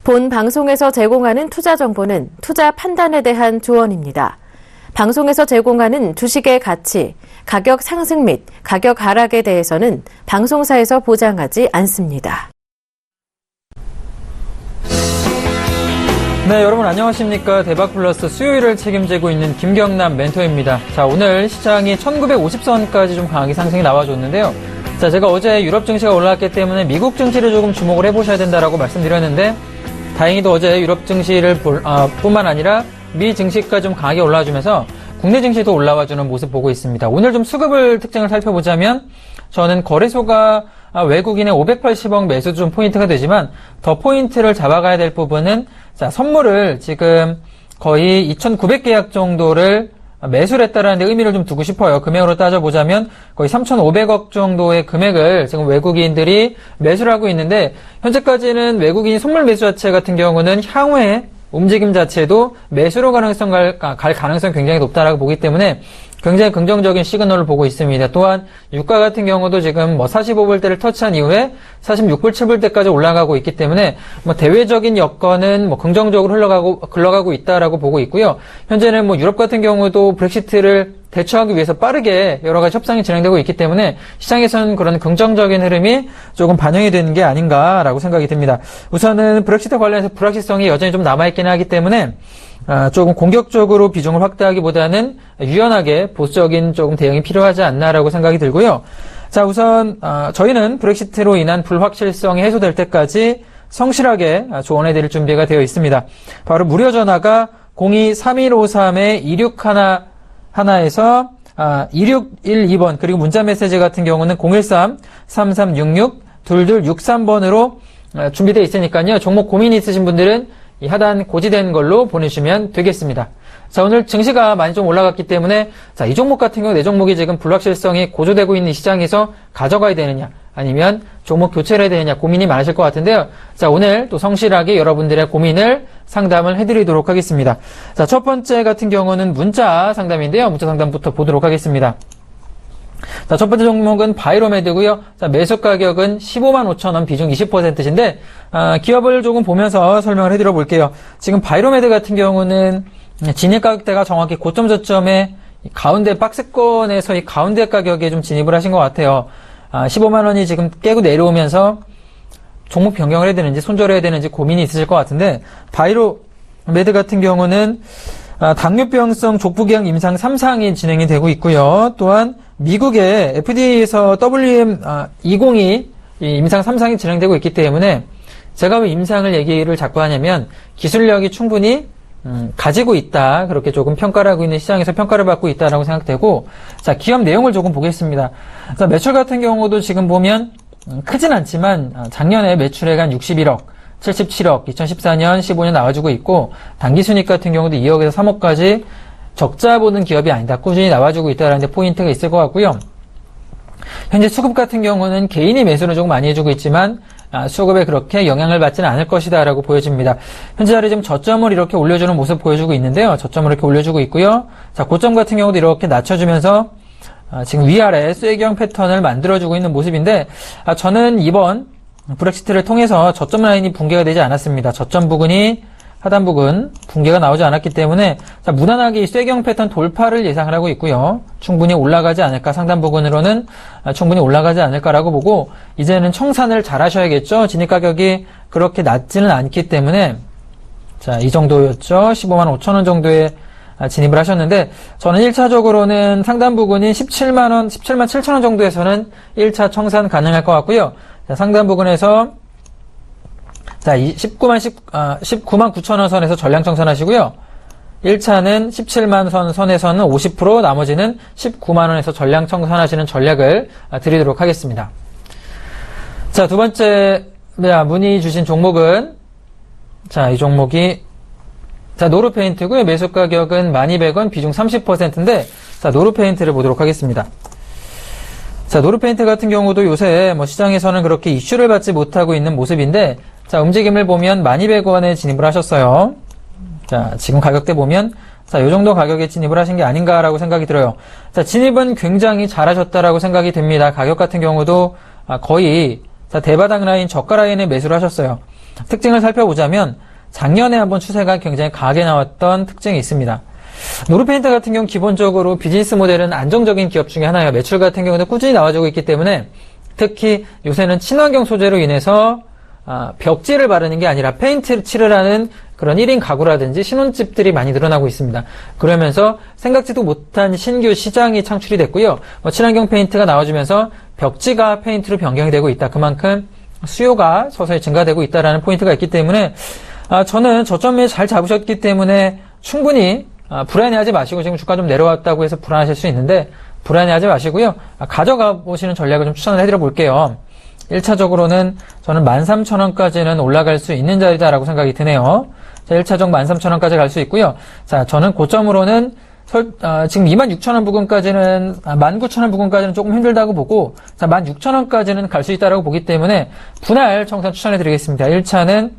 본 방송에서 제공하는 투자 정보는 투자 판단에 대한 조언입니다. 방송에서 제공하는 주식의 가치, 가격 상승 및 가격 하락에 대해서는 방송사에서 보장하지 않습니다. 네, 여러분 안녕하십니까. 대박플러스 수요일을 책임지고 있는 김경남 멘토입니다. 자, 오늘 시장이 1950선까지 좀 강하게 상승이 나와줬는데요. 자, 제가 어제 유럽 증시가 올라왔기 때문에 미국 증시를 조금 주목을 해보셔야 된다라고 말씀드렸는데, 다행히도 어제 유럽 증시를 뿐만 아니라 미 증시가 좀 강하게 올라와주면서 국내 증시도 올라와주는 모습 보고 있습니다. 오늘 좀 수급을 특징을 살펴보자면, 저는 거래소가 외국인의 580억 매수도 좀 포인트가 되지만, 더 포인트를 잡아가야 될 부분은, 자, 선물을 지금 거의 2,900계약 정도를 매수를 했다라는 데 의미를 좀 두고 싶어요. 금액으로 따져보자면 거의 3,500억 정도의 금액을 지금 외국인들이 매수를 하고 있는데, 현재까지는 외국인 선물 매수 자체 같은 경우는 향후에 움직임 자체도 매수로 갈 가능성이 굉장히 높다라고 보기 때문에 굉장히 긍정적인 시그널을 보고 있습니다. 또한 유가 같은 경우도 지금 45불대를 터치한 이후에 46불, 7불대까지 올라가고 있기 때문에 대외적인 여건은 긍정적으로 흘러가고 있다라고 보고 있고요. 현재는 유럽 같은 경우도 브렉시트를 대처하기 위해서 빠르게 여러 가지 협상이 진행되고 있기 때문에 시장에서는 그런 긍정적인 흐름이 조금 반영이 되는 게 아닌가라고 생각이 듭니다. 우선은 브렉시트 관련해서 불확실성이 여전히 좀 남아있긴 하기 때문에 조금 공격적으로 비중을 확대하기보다는 유연하게 보수적인 조금 대응이 필요하지 않나라고 생각이 들고요. 자, 우선 저희는 브렉시트로 인한 불확실성이 해소될 때까지 성실하게 조언해드릴 준비가 되어 있습니다. 바로 무료 전화가 02-3153-2611에서 2612번, 그리고 문자 메시지 같은 경우는 013-3366-2263번으로 준비되어 있으니까요. 종목 고민이 있으신 분들은 이 하단 고지된 걸로 보내주시면 되겠습니다. 자, 오늘 증시가 많이 좀 올라갔기 때문에, 자, 이 종목 같은 경우 내 종목이 지금 불확실성이 고조되고 있는 시장에서 가져가야 되느냐, 아니면 종목 교체를 해야 되느냐 고민이 많으실 것 같은데요. 자, 오늘 또 성실하게 여러분들의 고민을 상담을 해드리도록 하겠습니다. 자, 첫 번째 같은 경우는 문자 상담인데요. 문자 상담부터 보도록 하겠습니다. 자, 첫 번째 종목은 바이로메드고요. 자, 매수 가격은 155,000원, 비중 20%인데, 기업을 조금 보면서 설명을 해드려 볼게요. 지금 바이로메드 같은 경우는 진입 가격대가 정확히 고점 저점의 가운데 박스권에서 이 가운데 가격에 좀 진입을 하신 것 같아요. 15만원이 지금 깨고 내려오면서 종목 변경을 해야 되는지 손절해야 되는지 고민이 있으실 것 같은데, 바이로메드 같은 경우는 당뇨병성 족부계양 임상 3상이 진행이 되고 있고요. 또한 미국의 FDA에서 WM202 임상 3상이 진행되고 있기 때문에, 제가 왜 임상을 얘기를 자꾸 하냐면 기술력이 충분히 가지고 있다, 그렇게 조금 평가를 하고 있는 시장에서 평가를 받고 있다라고 생각되고, 자, 기업 내용을 조금 보겠습니다. 자, 매출 같은 경우도 지금 보면 크진 않지만 작년에 매출액 한 61억, 77억, 2014년, 15년 나와주고 있고, 당기순이익 같은 경우도 2억에서 3억까지 적자 보는 기업이 아니다, 꾸준히 나와주고 있다는 데 포인트가 있을 것 같고요. 현재 수급 같은 경우는 개인이 매수를 조금 많이 해주고 있지만 수급에 그렇게 영향을 받지는 않을 것이다 라고 보여집니다. 현재 자리 지금 저점을 이렇게 올려주는 모습 보여주고 있는데요. 저점을 이렇게 올려주고 있고요. 자, 고점 같은 경우도 이렇게 낮춰주면서 지금 위아래 쐐기형 패턴을 만들어주고 있는 모습인데, 저는 이번 브렉시트를 통해서 저점 라인이 붕괴가 되지 않았습니다. 저점 부근이 하단 부근 붕괴가 나오지 않았기 때문에, 자, 무난하게 이 쐐기형 패턴 돌파를 예상을 하고 있고요. 충분히 올라가지 않을까, 상단 부근으로는 충분히 올라가지 않을까라고 보고, 이제는 청산을 잘 하셔야겠죠. 진입 가격이 그렇게 낮지는 않기 때문에, 자, 이 정도였죠. 155,000원 정도에 진입을 하셨는데, 저는 1차적으로는 상단 부근인 177,000원 정도에서는 1차 청산 가능할 것 같고요. 자, 상단 부근에서 자, 199,000원 선에서 전량 청산하시고요. 1차는 17만 선에서는 50%, 나머지는 19만원에서 전량 청산하시는 전략을 드리도록 하겠습니다. 자, 두 번째 문의 주신 종목은, 자, 이 종목이, 자, 노르페인트고요. 매수 가격은 12,000원, 비중 30%인데, 자, 노르페인트를 보도록 하겠습니다. 자, 노르페인트 같은 경우도 요새 시장에서는 그렇게 이슈를 받지 못하고 있는 모습인데, 자, 움직임을 보면 12,000원에 진입을 하셨어요. 자, 지금 가격대 보면, 자, 요 정도 가격에 진입을 하신 게 아닌가라고 생각이 들어요. 자, 진입은 굉장히 잘하셨다라고 생각이 됩니다. 가격 같은 경우도 거의, 자, 대바닥 라인, 저가 라인에 매수를 하셨어요. 특징을 살펴보자면 작년에 한번 추세가 굉장히 강하게 나왔던 특징이 있습니다. 노르페인트 같은 경우 기본적으로 비즈니스 모델은 안정적인 기업 중에 하나예요. 매출 같은 경우도 꾸준히 나와주고 있기 때문에 특히 요새는 친환경 소재로 인해서 벽지를 바르는 게 아니라 페인트를 칠하는 그런 1인 가구라든지 신혼집들이 많이 늘어나고 있습니다. 그러면서 생각지도 못한 신규 시장이 창출이 됐고요. 친환경 페인트가 나와주면서 벽지가 페인트로 변경이 되고 있다. 그만큼 수요가 서서히 증가되고 있다는 포인트가 있기 때문에 저는 저점에 잘 잡으셨기 때문에 충분히 불안해하지 마시고, 지금 주가 좀 내려왔다고 해서 불안하실 수 있는데 불안해하지 마시고요. 가져가 보시는 전략을 좀 추천을 해드려 볼게요. 1차적으로는 저는 13,000원까지는 올라갈 수 있는 자리다라고 생각이 드네요. 자, 1차적 13,000원까지 갈 수 있고요. 자, 저는 고점으로는 지금 26,000원 부근까지는 19,000원 부근까지는 조금 힘들다고 보고, 자, 16,000원까지는 갈 수 있다라고 보기 때문에 분할 청산 추천해 드리겠습니다. 1차는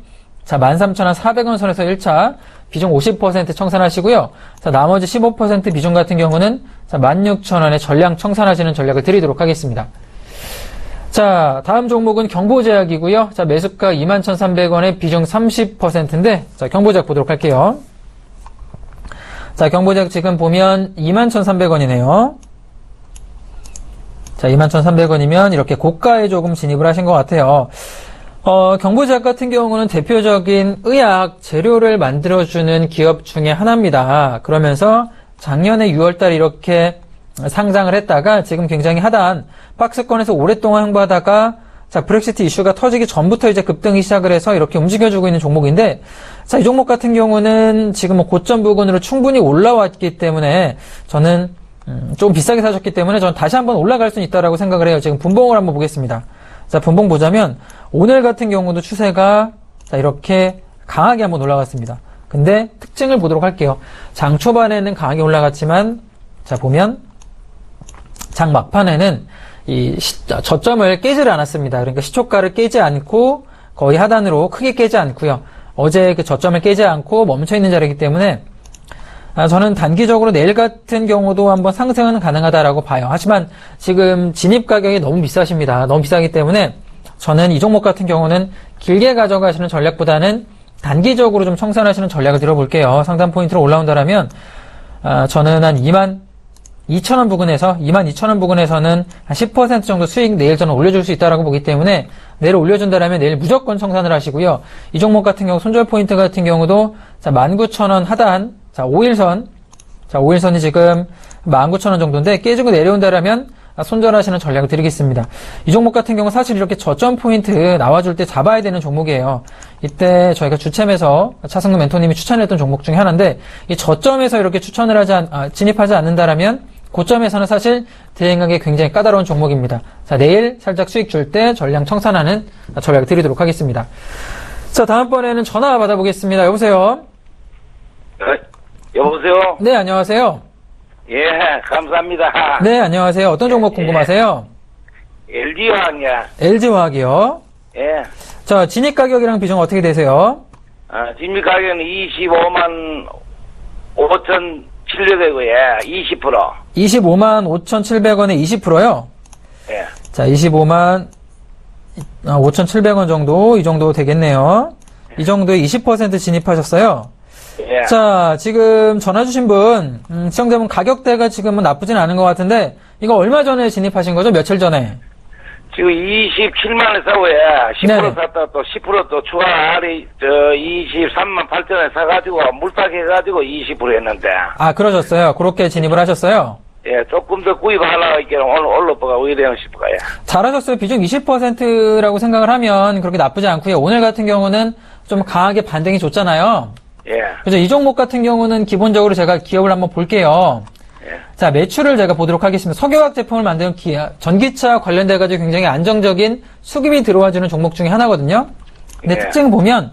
자, 13,400원 선에서 1차 비중 50% 청산하시고요. 자, 나머지 15% 비중 같은 경우는 자, 16,000원에 전량 청산하시는 전략을 드리도록 하겠습니다. 자, 다음 종목은 경보제약이고요. 자, 매수가 21,300원에 비중 30%인데, 자, 경보제약 보도록 할게요. 자, 경보제약 지금 보면 21,300원이네요. 자, 21,300원이면 이렇게 고가에 조금 진입을 하신 것 같아요. 경보제약 같은 경우는 대표적인 의약 재료를 만들어주는 기업 중에 하나입니다. 그러면서 작년에 6월달 이렇게 상장을 했다가 지금 굉장히 하단 박스권에서 오랫동안 행보하다가 자, 브렉시트 이슈가 터지기 전부터 이제 급등이 시작을 해서 이렇게 움직여주고 있는 종목인데, 자, 이 종목 같은 경우는 지금 고점 부근으로 충분히 올라왔기 때문에 저는 좀 비싸게 사셨기 때문에 저는 다시 한번 올라갈 수 있다라고 생각을 해요. 지금 분봉을 한번 보겠습니다. 자, 분봉 보자면 오늘 같은 경우도 추세가 자, 이렇게 강하게 한번 올라갔습니다. 근데 특징을 보도록 할게요. 장 초반에는 강하게 올라갔지만 자, 보면 장 막판에는 이 저점을 깨지를 않았습니다. 그러니까 시초가를 깨지 않고 거의 하단으로 크게 깨지 않고요. 어제 그 저점을 깨지 않고 멈춰 있는 자리이기 때문에 저는 단기적으로 내일 같은 경우도 한번 상승은 가능하다라고 봐요. 하지만 지금 진입 가격이 너무 비싸십니다. 너무 비싸기 때문에 저는 이 종목 같은 경우는 길게 가져가시는 전략보다는 단기적으로 좀 청산하시는 전략을 들어볼게요. 상단 포인트로 올라온다라면 저는 한 22,000원 부근에서 22,000원 부근에서는 한 10% 정도 수익 내일 저는 올려줄 수 있다라고 보기 때문에 내일 올려준다라면 내일 무조건 청산을 하시고요. 이 종목 같은 경우 손절 포인트 같은 경우도 자 19,000원 하단 자 5일선 자 5일선이 지금 19,000원 정도인데 깨지고 내려온다라면 손절하시는 전략을 드리겠습니다. 이 종목 같은 경우 사실 이렇게 저점 포인트 나와줄 때 잡아야 되는 종목이에요. 이때 저희가 주챔에서 차승근 멘토님이 추천했던 종목 중에 하나인데 이 저점에서 이렇게 추천을 진입하지 않는다라면 고점에서는 사실 대응하기 굉장히 까다로운 종목입니다. 자, 내일 살짝 수익 줄 때 전량 청산하는 전략을 드리도록 하겠습니다. 자, 다음번에는 전화 받아보겠습니다. 여보세요? 여보세요? 네, 안녕하세요. 예, 감사합니다. 네, 안녕하세요. 어떤 종목 궁금하세요? LG화학이야. LG화학이요? 예. 자, 진입 가격이랑 비중 어떻게 되세요? 진입 가격은 25만 5,700원이고요. 20%. 25만 5,700원에 20%요? 예. 자, 25만 5,700원 정도, 이 정도 되겠네요. 이 정도에 20% 진입하셨어요? 예. 자, 지금 전화 주신 분, 시청자분 가격대가 지금은 나쁘진 않은 것 같은데, 이거 얼마 전에 진입하신 거죠? 며칠 전에? 지금 27만원 사고에 10% 네네. 샀다 또 10% 또 추가 알이 23만 8천원에 사가지고 물타기해가지고 20% 했는데. 아, 그러셨어요. 그렇게 진입을 하셨어요? 예, 조금 더 구입하려고 있기는 오늘 올라보가 의뢰형 싶어요. 잘하셨어요. 비중 20%라고 생각을 하면 그렇게 나쁘지 않고요. 오늘 같은 경우는 좀 강하게 반등이 좋잖아요. 예. 그래서 이 종목 같은 경우는 기본적으로 제가 기업을 한번 볼게요. 예. 자, 매출을 제가 보도록 하겠습니다. 석유화학 제품을 만드는 전기차 관련돼가지고 굉장히 안정적인 수급이 들어와주는 종목 중에 하나거든요. 근데 예. 특징을 보면,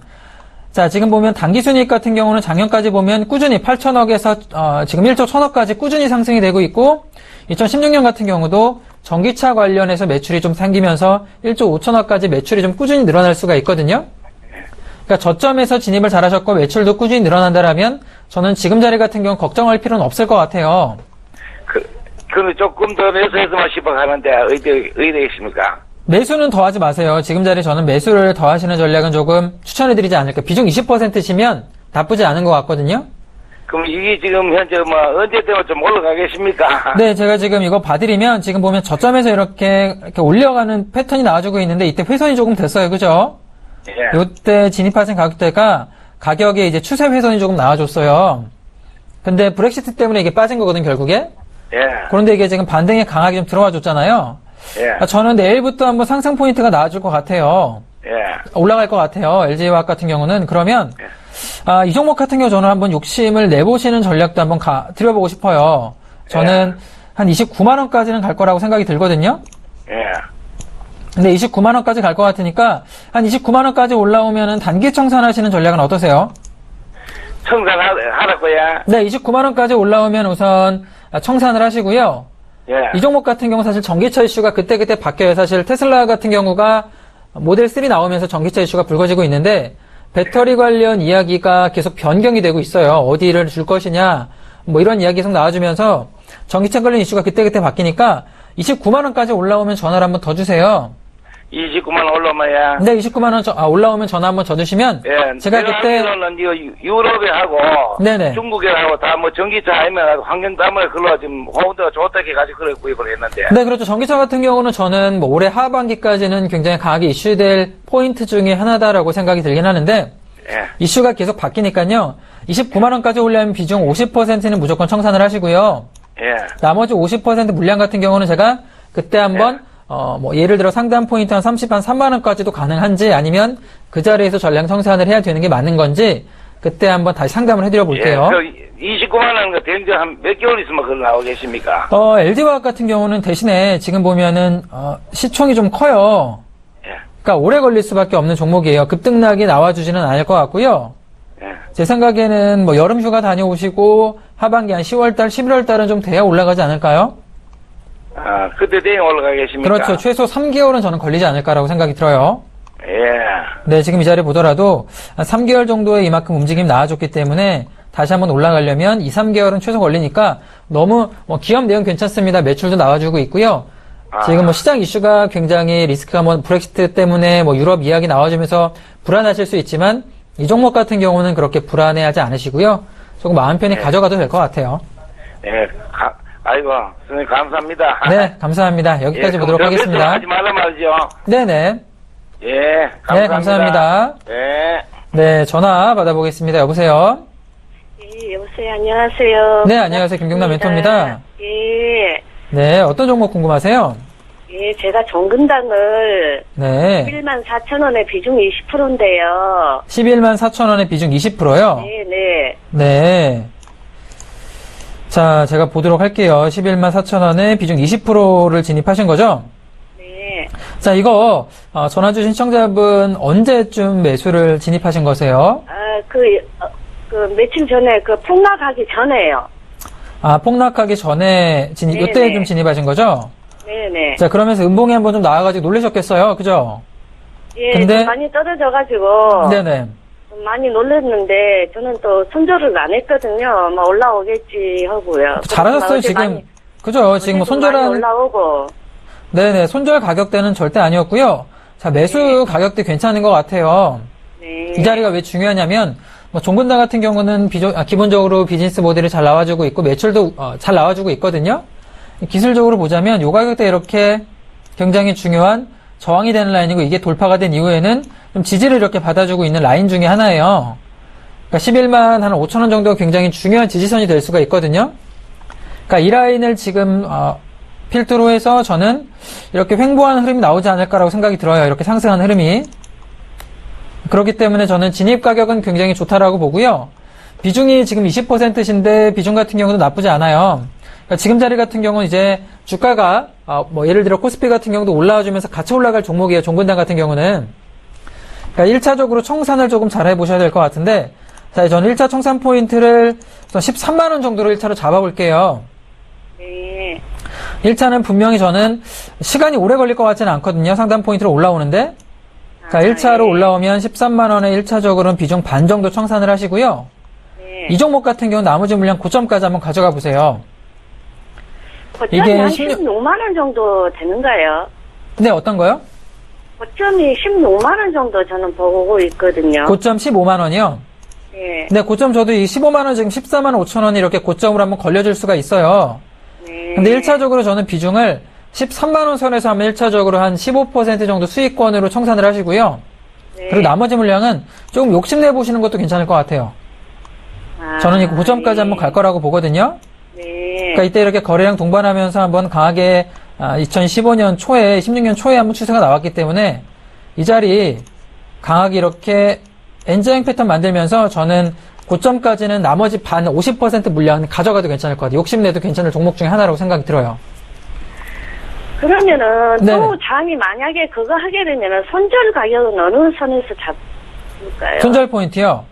자, 지금 보면 당기순이익 같은 경우는 작년까지 보면 꾸준히 8천억에서 지금 1조 1천억까지 꾸준히 상승이 되고 있고, 2016년 같은 경우도 전기차 관련해서 매출이 좀 생기면서 1조 5천억까지 매출이 좀 꾸준히 늘어날 수가 있거든요. 그러니까 저점에서 진입을 잘하셨고 매출도 꾸준히 늘어난다라면 저는 지금 자리 같은 경우 걱정할 필요는 없을 것 같아요. 근데 조금 더 매수해서만 싶어가는데 의뢰 계십니까? 매수는 더 하지 마세요. 지금 자리에 저는 매수를 더 하시는 전략은 조금 추천해드리지 않을까. 비중 20%시면 나쁘지 않은 것 같거든요. 그럼 이게 지금 현재 뭐 언제 되면 좀 올라가겠습니까? 네, 제가 지금 이거 봐드리면 지금 보면 저점에서 이렇게 올려가는 패턴이 나와주고 있는데 이때 훼손이 조금 됐어요. 그죠? 예. 이때 진입하신 가격대가 가격에 이제 추세 훼손이 조금 나와줬어요. 근데 브렉시트 때문에 이게 빠진 거거든, 결국에. 예. 그런데 이게 지금 반등이 강하게 좀 들어와 줬잖아요. 예. 저는 내일부터 한번 상승 포인트가 나와줄 것 같아요. 예. 올라갈 것 같아요. LG화학 같은 경우는. 그러면, 이 종목 같은 경우 저는 한번 욕심을 내보시는 전략도 한번 드려보고 싶어요. 저는 한 29만원까지는 갈 거라고 생각이 들거든요. 예. 근데 29만원까지 갈 것 같으니까, 한 29만원까지 올라오면은 단기 청산하시는 전략은 어떠세요? 청산하라고요? 네, 29만원까지 올라오면 우선 청산을 하시고요. 예. 이 종목 같은 경우 사실 전기차 이슈가 그때그때 바뀌어요. 사실 테슬라 같은 경우가 모델 3 나오면서 전기차 이슈가 불거지고 있는데 배터리 관련 이야기가 계속 변경이 되고 있어요. 어디를 줄 것이냐 뭐 이런 이야기 계속 나와주면서 전기차 관련 이슈가 그때그때 바뀌니까 29만원까지 올라오면 전화를 한번 더 주세요. 29만 올라오면 네, 29만원 올라오면 전화 한번 줘 주시면 예. 제가 그때 는 유럽에 하고 네네. 중국에 하고 다 뭐 전기차 아니면 환경 때문에 그걸로 지금 호응도가 좋다 해가지고 그래 구입을 했는데. 네, 그렇죠. 전기차 같은 경우는 저는 뭐 올해 하반기까지는 굉장히 강하게 이슈될 포인트 중에 하나다라고 생각이 들긴 하는데 예. 이슈가 계속 바뀌니까요. 29만원까지 올려면 비중 50%는 무조건 청산을 하시고요. 예. 나머지 50% 물량 같은 경우는 제가 그때 한번 뭐 예를 들어 상단 포인트 한 30, 한 3만원까지도 가능한지 아니면 그 자리에서 전량 청산을 해야 되는 게 맞는 건지 그때 한번 다시 상담을 해드려 볼게요. 그 29만원 그 된지 한 몇 개월 있으면 그걸 나오겠습니까? LG화학 같은 경우는 대신에 지금 보면은 시총이 좀 커요. 예. 그러니까 오래 걸릴 수밖에 없는 종목이에요. 급등락이 나와주지는 않을 것 같고요. 예. 제 생각에는 뭐 여름 휴가 다녀오시고 하반기 한 10월달, 11월달은 좀 돼야 올라가지 않을까요? 그때 대응 올라가겠습니까? 그렇죠. 최소 3개월은 저는 걸리지 않을까라고 생각이 들어요. 예. 네, 지금 이 자리 보더라도 한 3개월 정도에 이만큼 움직임 나와줬기 때문에 다시 한번 올라가려면 2, 3개월은 최소 걸리니까 너무 뭐 기업 내용 괜찮습니다. 매출도 나와주고 있고요. 지금 뭐 시장 이슈가 굉장히 리스크가 뭐 브렉시트 때문에 뭐 유럽 이야기 나와주면서 불안하실 수 있지만 이 종목 같은 경우는 그렇게 불안해하지 않으시고요. 조금 마음 편히 가져가도 될 것 같아요. 예. 아이고, 선생님 감사합니다. 네, 감사합니다. 여기까지 보도록 하겠습니다. 하지 말라 말이죠. 네네. 예, 감사합니다. 네, 감사합니다. 네. 네, 전화 받아보겠습니다. 여보세요? 예, 여보세요. 안녕하세요. 네, 안녕하세요. 김경남 멘토입니다. 예. 네, 어떤 종목 궁금하세요? 예, 제가 정근당을 네. 1만 4천 원에 비중 20%인데요. 11만 4천 원의 비중 20%요? 네, 네. 네. 자, 제가 보도록 할게요. 11만 4천 원에 비중 20%를 진입하신 거죠? 네. 자, 이거 전화 주신 시청자분 언제쯤 매수를 진입하신 거세요? 며칠 전에 폭락하기 전에요. 폭락하기 전에 네네. 이때 좀 진입하신 거죠? 네네. 자, 그러면서 음봉이 한번 좀 나와가지고 놀라셨겠어요? 그죠? 예, 근데- 좀 많이 떨어져가지고. 네네. 좀 많이 놀랐는데, 저는 또 손절을 안 했거든요. 막 올라오겠지 하고요. 잘하셨어요, 지금. 그죠? 지금 뭐 많이 손절한, 올라오고. 네네. 손절 가격대는 절대 아니었고요. 자, 매수 가격대 괜찮은 것 같아요. 네. 이 자리가 왜 중요하냐면, 뭐 종근당 같은 경우는 기본적으로 비즈니스 모델이 잘 나와주고 있고, 매출도 잘 나와주고 있거든요. 기술적으로 보자면, 요 가격대 이렇게 굉장히 중요한 저항이 되는 라인이고, 이게 돌파가 된 이후에는 좀 지지를 이렇게 받아주고 있는 라인 중에 하나예요. 그러니까 11만 한 5천 원 정도가 굉장히 중요한 지지선이 될 수가 있거든요. 그러니까 이 라인을 지금 필두로 해서 저는 이렇게 횡보하는 흐름이 나오지 않을까라고 생각이 들어요. 이렇게 상승하는 흐름이. 그렇기 때문에 저는 진입 가격은 굉장히 좋다라고 보고요. 비중이 지금 20%신데 비중 같은 경우도 나쁘지 않아요. 그러니까 지금 자리 같은 경우는 이제 주가가 뭐 예를 들어 코스피 같은 경우도 올라와 주면서 같이 올라갈 종목이에요. 종근당 같은 경우는. 그러니까 1차적으로 청산을 조금 잘 해보셔야 될 것 같은데, 자, 저는 1차 청산 포인트를 13만 원 정도로 1차로 잡아볼게요. 네. 1차는 분명히 저는 시간이 오래 걸릴 것 같지는 않거든요. 상단 포인트로 올라오는데. 그러니까 1차로 네. 올라오면 13만 원에 1차적으로는 비중 반 정도 청산을 하시고요. 네. 이 종목 같은 경우는 나머지 물량 고점까지 한번 가져가 보세요. 이게 한 16 15만 원 정도 되는가요? 네, 어떤 거요? 고점이 16만 원 정도 저는 보고 있거든요. 고점 15만 원이요? 네. 네, 고점 저도 이 15만 원 지금 14만 5천 원이 이렇게 고점으로 한번 걸려줄 수가 있어요. 네. 근데 1차적으로 저는 비중을 13만 원 선에서 하면 1차적으로 한 15% 정도 수익권으로 청산을 하시고요. 네. 그리고 나머지 물량은 조금 욕심내 보시는 것도 괜찮을 것 같아요. 아, 저는 이 고점까지 네. 한번 갈 거라고 보거든요. 네. 그러니까 이때 이렇게 거래량 동반하면서 한번 강하게 2015년 초에, 16년 초에 한번 추세가 나왔기 때문에 이 자리 강하게 이렇게 N자형 패턴 만들면서 저는 고점까지는 나머지 반 50% 물량 가져가도 괜찮을 것 같아요. 욕심내도 괜찮을 종목 중에 하나라고 생각이 들어요. 그러면은 네네. 또 장이 만약에 그거 하게 되면은 손절 가격은 어느 선에서 잡을까요? 손절 포인트요.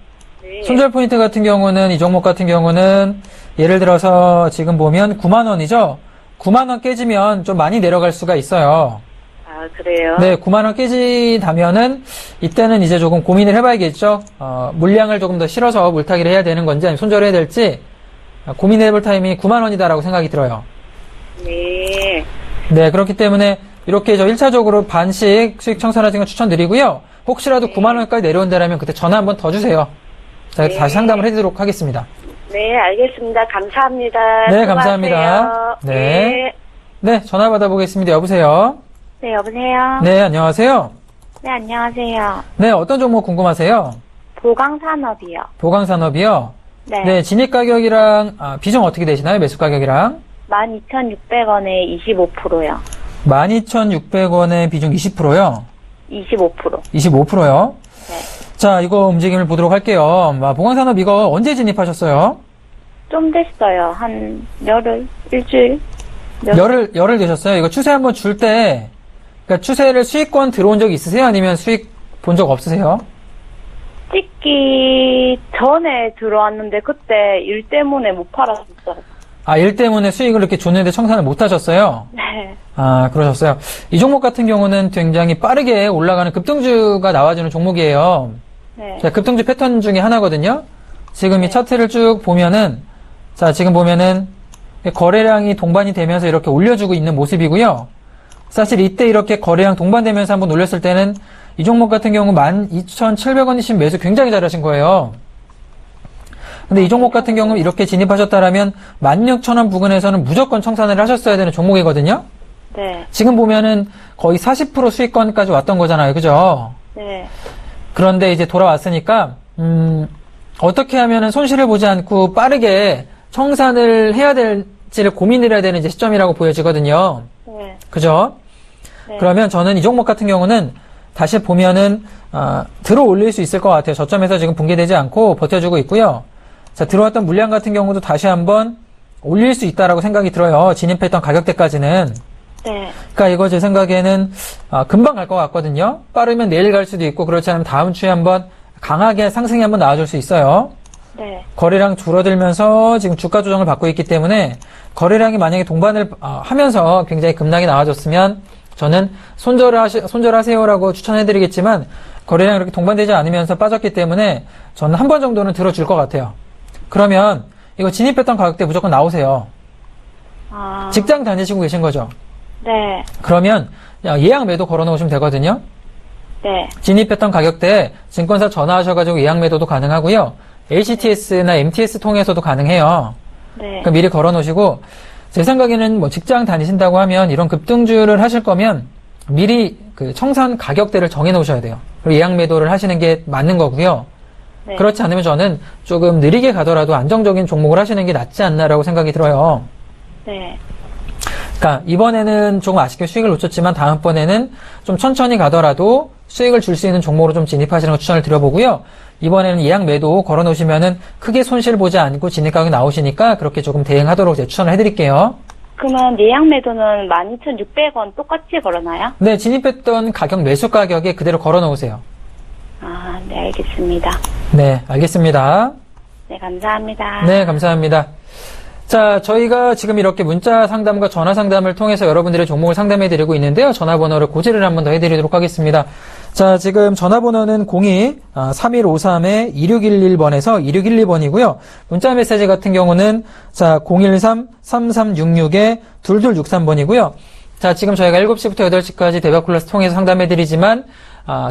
네. 손절 포인트 같은 경우는 이 종목 같은 경우는 예를 들어서 지금 보면 9만 원이죠. 9만 원 깨지면 좀 많이 내려갈 수가 있어요. 아, 그래요? 네, 9만 원 깨지다면은 이때는 이제 조금 고민을 해봐야겠죠. 물량을 조금 더 실어서 물타기를 해야 되는 건지 아니면 손절해야 될지 고민해볼 타임이 9만 원이다라고 생각이 들어요. 네. 네, 그렇기 때문에 이렇게 저 1차적으로 반씩 수익 청산하시는 거 추천드리고요. 혹시라도 9만 원까지 내려온다면 그때 전화 한번 더 주세요. 제가 네. 다시 상담을 해드리도록 하겠습니다. 네, 알겠습니다. 감사합니다. 네, 수고하세요. 감사합니다. 네. 네. 네, 전화 받아보겠습니다. 여보세요? 네, 여보세요? 네, 안녕하세요? 네, 안녕하세요. 네, 어떤 종목 궁금하세요? 보강산업이요. 보강산업이요? 네. 네, 진입 가격이랑, 비중 어떻게 되시나요? 매수 가격이랑? 12,600원에 25%요. 12,600원의 비중 20%요? 25%. 25%요? 네. 자, 이거 움직임을 보도록 할게요. 보강산업 이거 언제 진입하셨어요? 좀 됐어요. 한 열흘? 일주일? 열흘 되셨어요? 이거 추세 한번 줄 때, 그러니까 추세를 수익권 들어온 적 있으세요? 아니면 수익 본 적 없으세요? 찍기 전에 들어왔는데 그때 일 때문에 못 팔았었어요. 일 때문에 수익을 이렇게 줬는데 청산을 못 하셨어요? 네. 그러셨어요. 이 종목 같은 경우는 굉장히 빠르게 올라가는 급등주가 나와주는 종목이에요. 네. 자, 급등주 패턴 중에 하나거든요. 지금 네. 이 차트를 쭉 보면은, 자, 지금 보면은 거래량이 동반이 되면서 이렇게 올려주고 있는 모습이고요. 사실 이때 이렇게 거래량 동반되면서 한번 올렸을 때는 이 종목 같은 경우 12,700원이신 매수 굉장히 잘하신 거예요. 근데 이 종목 같은 경우 이렇게 진입하셨다라면 16,000원 부근에서는 무조건 청산을 하셨어야 되는 종목이거든요. 네. 지금 보면은 거의 40% 수익권까지 왔던 거잖아요. 그죠? 네. 그런데 이제 돌아왔으니까, 어떻게 하면은 손실을 보지 않고 빠르게 청산을 해야 될지를 고민을 해야 되는 이제 시점이라고 보여지거든요. 네. 그죠? 네. 그러면 저는 이 종목 같은 경우는 다시 보면은, 들어 올릴 수 있을 것 같아요. 저점에서 지금 붕괴되지 않고 버텨주고 있고요. 자, 들어왔던 물량 같은 경우도 다시 한번 올릴 수 있다라고 생각이 들어요. 진입했던 가격대까지는. 네. 그러니까 이거 제 생각에는 금방 갈 것 같거든요. 빠르면 내일 갈 수도 있고 그렇지 않으면 다음 주에 한번 강하게 상승이 한번 나와줄 수 있어요. 네. 거래량 줄어들면서 지금 주가 조정을 받고 있기 때문에 거래량이 만약에 동반을 하면서 굉장히 급락이 나와줬으면 저는 손절하세요라고 추천해드리겠지만 거래량 이렇게 동반되지 않으면서 빠졌기 때문에 저는 한 번 정도는 들어줄 것 같아요. 그러면 이거 진입했던 가격대 무조건 나오세요. 직장 다니시고 계신 거죠? 네. 그러면 예약 매도 걸어 놓으시면 되거든요. 네. 진입했던 가격대에 증권사 전화하셔가지고 예약 매도도 가능하고요. HTS나 MTS 통해서도 가능해요. 네. 그러니까 미리 걸어 놓으시고 제 생각에는 뭐 직장 다니신다고 하면 이런 급등주를 하실 거면 미리 그 청산 가격대를 정해 놓으셔야 돼요. 그리고 예약 매도를 하시는 게 맞는 거고요. 네. 그렇지 않으면 저는 조금 느리게 가더라도 안정적인 종목을 하시는 게 낫지 않나라고 생각이 들어요. 네. 그러니까 이번에는 조금 아쉽게 수익을 놓쳤지만 다음번에는 좀 천천히 가더라도 수익을 줄 수 있는 종목으로 좀 진입하시는 거 추천을 드려보고요. 이번에는 예약 매도 걸어 놓으시면은 크게 손실 보지 않고 진입 가격 나오시니까 그렇게 조금 대응하도록 제가 추천을 해드릴게요. 그러면 예약 매도는 12,600원 똑같이 걸어놔요? 네, 진입했던 가격 매수 가격에 그대로 걸어 놓으세요. 네, 알겠습니다. 네, 알겠습니다. 네, 감사합니다. 네, 감사합니다. 자, 저희가 지금 이렇게 문자 상담과 전화 상담을 통해서 여러분들의 종목을 상담해 드리고 있는데요. 전화번호를 고지를 한번 더 해드리도록 하겠습니다. 자, 지금 전화번호는 02-3153-2611번에서 2612번이고요. 문자 메시지 같은 경우는 자, 013-3366-2263번이고요. 자, 자, 지금 저희가 7시부터 8시까지 대박 클래스 통해서 상담해드리지만,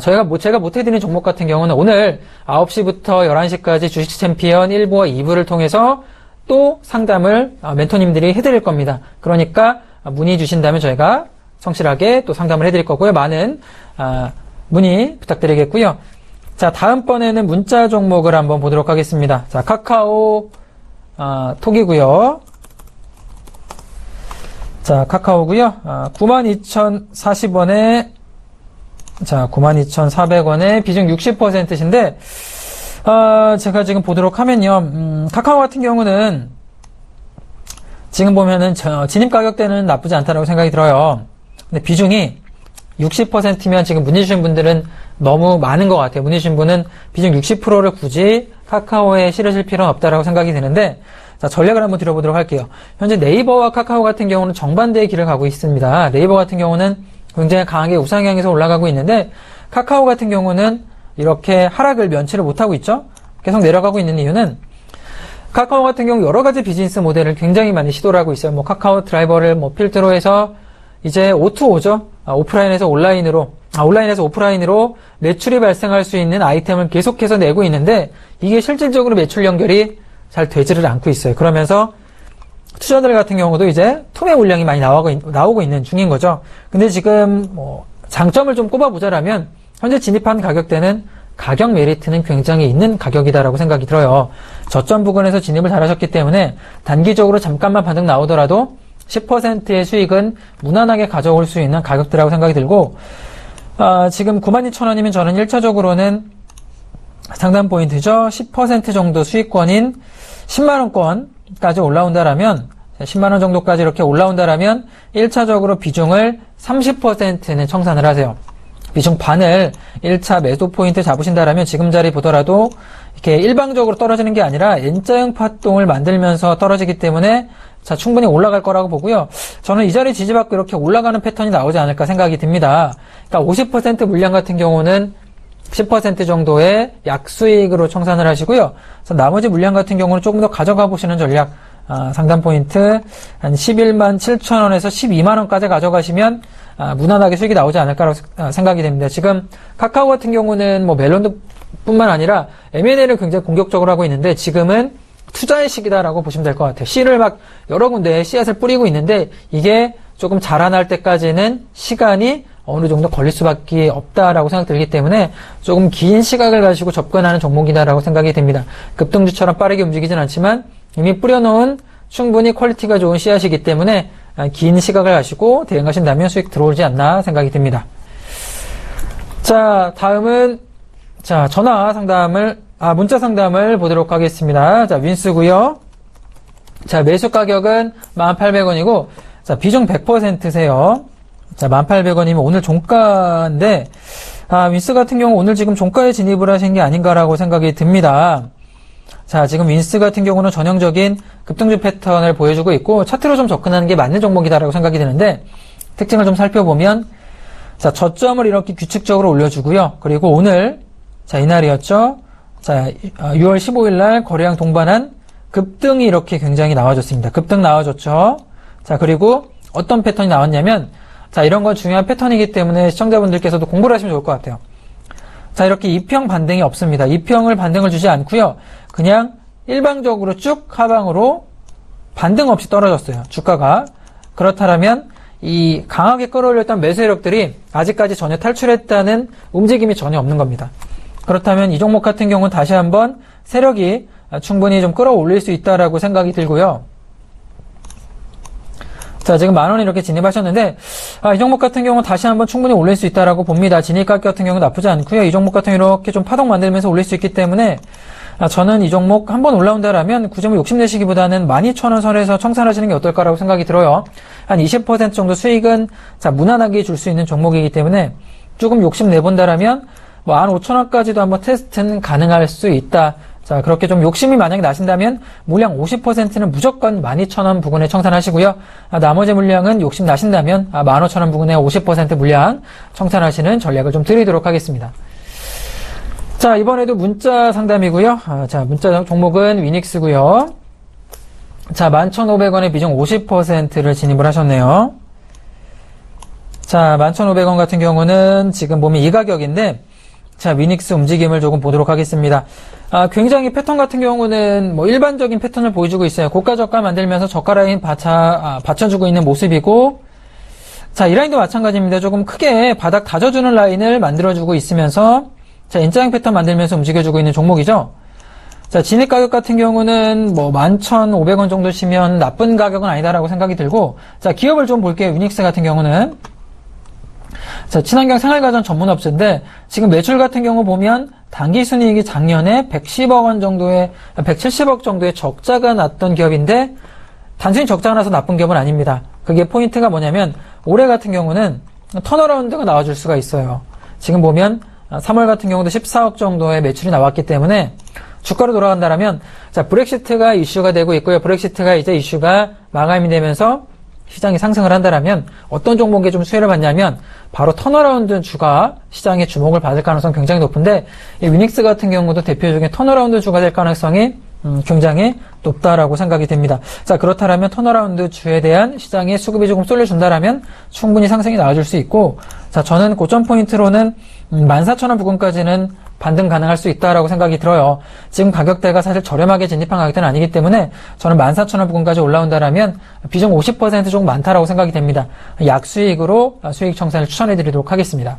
제가 못해드리는 종목 같은 경우는 오늘 9시부터 11시까지 주식 챔피언 1부와 2부를 통해서 또 상담을 멘토님들이 해드릴 겁니다. 그러니까 문의 주신다면 저희가 성실하게 또 상담을 해드릴 거고요. 많은 문의 부탁드리겠고요. 자, 다음번에는 문자 종목을 한번 보도록 하겠습니다. 자, 카카오 톡이고요. 자, 카카오고요. 92,040원에 자, 92,400원에 비중 60%신데 제가 지금 보도록 하면요. 카카오 같은 경우는 지금 보면은 진입 가격대는 나쁘지 않다라고 생각이 들어요. 근데 비중이 60%면 지금 문의 주신 분들은 너무 많은 것 같아요. 문의 주신 분은 비중 60%를 굳이 카카오에 실으실 필요는 없다라고 생각이 드는데, 자, 전략을 한번 드려보도록 할게요. 현재 네이버와 카카오 같은 경우는 정반대의 길을 가고 있습니다. 네이버 같은 경우는 굉장히 강하게 우상향해서 올라가고 있는데, 카카오 같은 경우는 이렇게 하락을 면치를 못하고 있죠. 계속 내려가고 있는 이유는 카카오 같은 경우 여러 가지 비즈니스 모델을 굉장히 많이 시도를 하고 있어요. 뭐 카카오 드라이버를 뭐 필두로 해서 이제 O2O죠. 오프라인에서 온라인으로, 온라인에서 오프라인으로 매출이 발생할 수 있는 아이템을 계속해서 내고 있는데 이게 실질적으로 매출 연결이 잘 되지를 않고 있어요. 그러면서 투자들 같은 경우도 이제 투매 물량이 많이 나오고 있는 중인 거죠. 근데 지금 뭐 장점을 좀 꼽아보자라면 현재 진입한 가격대는 가격 메리트는 굉장히 있는 가격이다라고 생각이 들어요. 저점 부근에서 진입을 잘하셨기 때문에 단기적으로 잠깐만 반등 나오더라도 10%의 수익은 무난하게 가져올 수 있는 가격대라고 생각이 들고, 지금 92,000원이면 저는 1차적으로는 상담 포인트죠. 10% 정도 수익권인 10만원권까지 올라온다라면, 10만원 정도까지 이렇게 올라온다라면 1차적으로 비중을 30%는 청산을 하세요. 비중 반을 1차 매도 포인트 잡으신다라면 지금 자리 보더라도 이렇게 일방적으로 떨어지는 게 아니라 N자형 파동을 만들면서 떨어지기 때문에 자, 충분히 올라갈 거라고 보고요. 저는 이 자리 지지받고 이렇게 올라가는 패턴이 나오지 않을까 생각이 듭니다. 그러니까 50% 물량 같은 경우는 10% 정도의 약수익으로 청산을 하시고요. 나머지 물량 같은 경우는 조금 더 가져가 보시는 전략, 상담 포인트 한 11만 7천원에서 12만원까지 가져가시면 무난하게 수익이 나오지 않을까라고 생각이 됩니다. 지금 카카오 같은 경우는 뭐 멜론드 뿐만 아니라 M&A를 굉장히 공격적으로 하고 있는데 지금은 투자의 시기다라고 보시면 될 것 같아요. 씨를 막 여러 군데에 씨앗을 뿌리고 있는데 이게 조금 자라날 때까지는 시간이 어느 정도 걸릴 수밖에 없다라고 생각 들기 때문에 조금 긴 시각을 가지고 접근하는 종목이다라고 생각이 됩니다. 급등주처럼 빠르게 움직이진 않지만 이미 뿌려놓은 충분히 퀄리티가 좋은 씨앗이기 때문에 긴 시각을 가지고 대응하신다면 수익 들어오지 않나 생각이 듭니다. 자, 다음은 자, 문자 상담을 보도록 하겠습니다. 자, 윈스고요. 자, 매수 가격은 1,800원이고, 자, 비중 100%세요. 자, 1,800원이면 오늘 종가인데, 윈스 같은 경우 오늘 지금 종가에 진입을 하신 게 아닌가라고 생각이 듭니다. 자, 지금 윈스 같은 경우는 전형적인 급등주 패턴을 보여주고 있고, 차트로 좀 접근하는 게 맞는 종목이다라고 생각이 드는데, 특징을 좀 살펴보면, 자, 저점을 이렇게 규칙적으로 올려주고요. 그리고 오늘, 자, 이날이었죠. 자, 6월 15일 날 거래량 동반한 급등이 이렇게 굉장히 나와줬습니다. 급등 나와줬죠. 자, 그리고 어떤 패턴이 나왔냐면, 자, 이런 건 중요한 패턴이기 때문에 시청자분들께서도 공부를 하시면 좋을 것 같아요. 자, 이렇게 이평 반등이 없습니다. 이평을 반등을 주지 않고요. 그냥 일방적으로 쭉 하방으로 반등 없이 떨어졌어요. 주가가. 그렇다면 이 강하게 끌어올렸던 매수 세력들이 아직까지 전혀 탈출했다는 움직임이 전혀 없는 겁니다. 그렇다면 이 종목 같은 경우는 다시 한번 세력이 충분히 좀 끌어올릴 수 있다라고 생각이 들고요. 자, 지금 10,000원 이렇게 진입하셨는데, 이 종목 같은 경우는 다시 한번 충분히 올릴 수 있다라고 봅니다. 진입가격 같은 경우는 나쁘지 않고요. 이 종목 같은 경우 이렇게 좀 파동 만들면서 올릴 수 있기 때문에, 저는 이 종목 한번 올라온다라면 그 점을 욕심내시기보다는 12,000원 선에서 청산하시는 게 어떨까라고 생각이 들어요. 한 20% 정도 수익은, 자, 무난하게 줄 수 있는 종목이기 때문에, 조금 욕심내본다라면, 15,000원까지도 한번 테스트는 가능할 수 있다. 자, 그렇게 좀 욕심이 만약에 나신다면 물량 50%는 무조건 12,000원 부근에 청산하시고요. 나머지 물량은 욕심 나신다면 15,000원 부근에 50% 물량 청산하시는 전략을 좀 드리도록 하겠습니다. 자, 이번에도 문자 상담이고요. 자, 문자 종목은 위닉스고요. 자, 11,500원의 비중 50%를 진입을 하셨네요. 자, 11,500원 같은 경우는 지금 보면 이 가격인데, 자, 위닉스 움직임을 조금 보도록 하겠습니다. 굉장히 패턴 같은 경우는 뭐 일반적인 패턴을 보여주고 있어요. 고가 저가 만들면서 저가 라인 받쳐주고 있는 모습이고, 자, 이 라인도 마찬가지입니다. 조금 크게 바닥 다져주는 라인을 만들어주고 있으면서, 자, N자형 패턴 만들면서 움직여주고 있는 종목이죠. 자, 진입 가격 같은 경우는 뭐 11,500원 정도 치면 나쁜 가격은 아니다라고 생각이 들고, 자, 기업을 좀 볼게요. 위닉스 같은 경우는. 자, 친환경 생활가전 전문업체인데 지금 매출 같은 경우 보면 당기순이익이 작년에 110억 원 정도의 170억 정도의 적자가 났던 기업인데 단순히 적자가 나서 나쁜 기업은 아닙니다. 그게 포인트가 뭐냐면 올해 같은 경우는 턴어라운드가 나와줄 수가 있어요. 지금 보면 3월 같은 경우도 14억 정도의 매출이 나왔기 때문에 주가로 돌아간다라면 자, 브렉시트가 이슈가 되고 있고요. 브렉시트가 이제 이슈가 마감이 되면서 시장이 상승을 한다라면 어떤 종목에 좀 수혜를 받냐면 바로 턴어라운드 주가 시장에 주목을 받을 가능성이 굉장히 높은데 이 위닉스 같은 경우도 대표적인 턴어라운드 주가 될 가능성이 굉장히 높다라고 생각이 됩니다. 자, 그렇다면 턴어라운드 주에 대한 시장의 수급이 조금 쏠려준다라면 충분히 상승이 나와줄 수 있고, 자, 저는 고점 포인트로는 14,000원 부근까지는 반등 가능할 수 있다라고 생각이 들어요. 지금 가격대가 사실 저렴하게 진입한 가격대는 아니기 때문에 저는 14,000원 부근까지 올라온다라면 비중 50% 조금 많다라고 생각이 됩니다. 약수익으로 수익 청산을 추천해 드리도록 하겠습니다.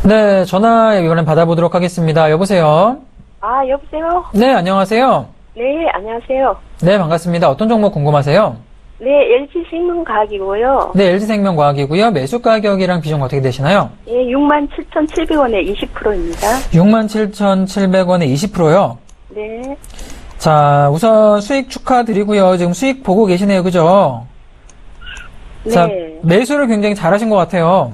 네, 전화 이번엔 받아보도록 하겠습니다. 여보세요? 아, 여보세요? 네, 안녕하세요. 네, 안녕하세요. 네, 반갑습니다. 어떤 종목 궁금하세요? 네, LG생명과학이고요. 네, LG생명과학이고요. 매수 가격이랑 비중 어떻게 되시나요? 예, 67,700원에 20%입니다. 67,700원에 20%요? 네. 자, 우선 수익 축하드리고요. 지금 수익 보고 계시네요. 그죠? 네. 자, 매수를 굉장히 잘하신 것 같아요.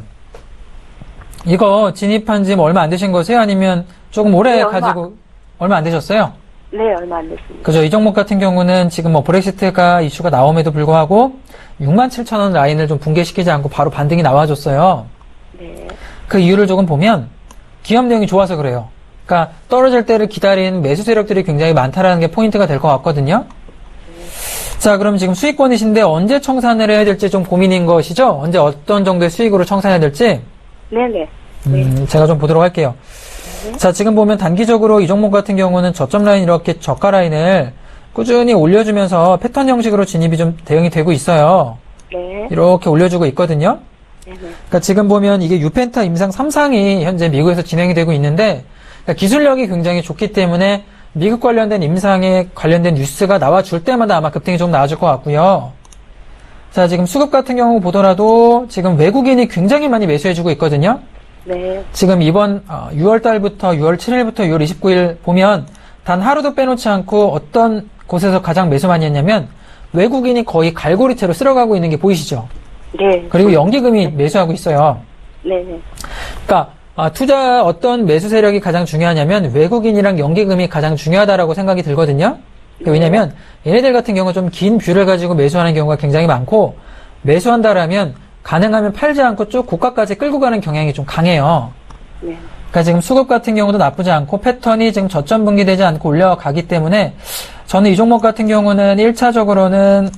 이거 진입한 지 얼마 안 되신 거세요? 아니면 조금 오래 네, 가지고 얼마 안 되셨어요? 네, 얼마 안 됐습니다. 그죠. 이 종목 같은 경우는 지금 뭐 브렉시트가 이슈가 나옴에도 불구하고 67,000원 라인을 좀 붕괴시키지 않고 바로 반등이 나와줬어요. 네. 그 이유를 조금 보면 기업 내용이 좋아서 그래요. 그러니까 떨어질 때를 기다린 매수 세력들이 굉장히 많다라는 게 포인트가 될 것 같거든요. 자, 그럼 지금 수익권이신데 언제 청산을 해야 될지 좀 고민인 것이죠? 언제 어떤 정도의 수익으로 청산해야 될지? 네네. 네. 제가 좀 보도록 할게요. 자, 지금 보면 단기적으로 이 종목 같은 경우는 저점 라인 이렇게 저가 라인을 꾸준히 올려주면서 패턴 형식으로 진입이 좀 대응이 되고 있어요. 네. 이렇게 올려주고 있거든요. 네네. 그러니까 지금 보면 이게 유펜타 임상 3상이 현재 미국에서 진행이 되고 있는데 그러니까 기술력이 굉장히 좋기 때문에 미국 관련된 임상에 관련된 뉴스가 나와줄 때마다 아마 급등이 좀 나와줄 것 같고요. 자, 지금 수급 같은 경우 보더라도 지금 외국인이 굉장히 많이 매수해주고 있거든요. 네. 지금 이번 6월 달부터 6월 7일부터 6월 29일 보면 단 하루도 빼놓지 않고 어떤 곳에서 가장 매수 많이 했냐면 외국인이 거의 갈고리채로 쓸어가고 있는 게 보이시죠? 네. 그리고 연기금이 매수하고 있어요. 네네. 그러니까 투자 어떤 매수 세력이 가장 중요하냐면 외국인이랑 연기금이 가장 중요하다라고 생각이 들거든요. 왜냐면 얘네들 같은 경우 좀 긴 뷰를 가지고 매수하는 경우가 굉장히 많고 매수한다라면 가능하면 팔지 않고 쭉 고가까지 끌고 가는 경향이 좀 강해요. 네. 그러니까 지금 수급 같은 경우도 나쁘지 않고 패턴이 지금 저점 분기되지 않고 올라가기 때문에 저는 이 종목 같은 경우는 1차적으로는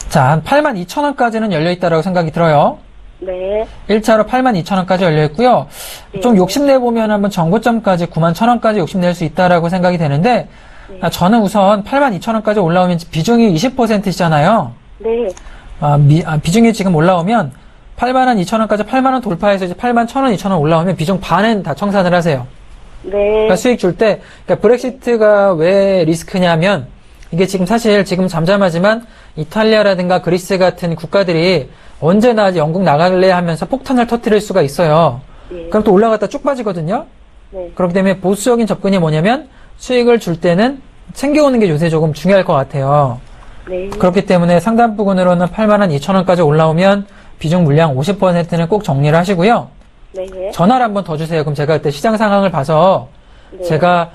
자, 한 82,000원까지는 열려있다라고 생각이 들어요. 네. 1차로 82,000원까지 열려있고요. 좀 욕심내보면 한번 정고점까지 91,000원까지 욕심낼 수 있다라고 생각이 되는데 저는 우선 82,000원까지 올라오면 비중이 20%잖아요. 네. 비중이 지금 올라오면 82,000원까지 8만원 돌파해서 이제 81,000원, 2,000원 올라오면 비중 반은 다 청산을 하세요. 네. 그러니까 수익 줄 때, 그러니까 브렉시트가 왜 리스크냐면 이게 지금 사실 지금 잠잠하지만 이탈리아라든가 그리스 같은 국가들이 언제나 영국 나갈래 하면서 폭탄을 터뜨릴 수가 있어요. 예. 그럼 또 올라갔다 쭉 빠지거든요. 네. 그렇기 때문에 보수적인 접근이 뭐냐면 수익을 줄 때는 챙겨오는 게 요새 조금 중요할 것 같아요. 네. 그렇기 때문에 상단 부근으로는 82,000원까지 올라오면 비중 물량 50%는 꼭 정리를 하시고요. 네. 전화를 한번 더 주세요. 그럼 제가 그때 시장 상황을 봐서 네. 제가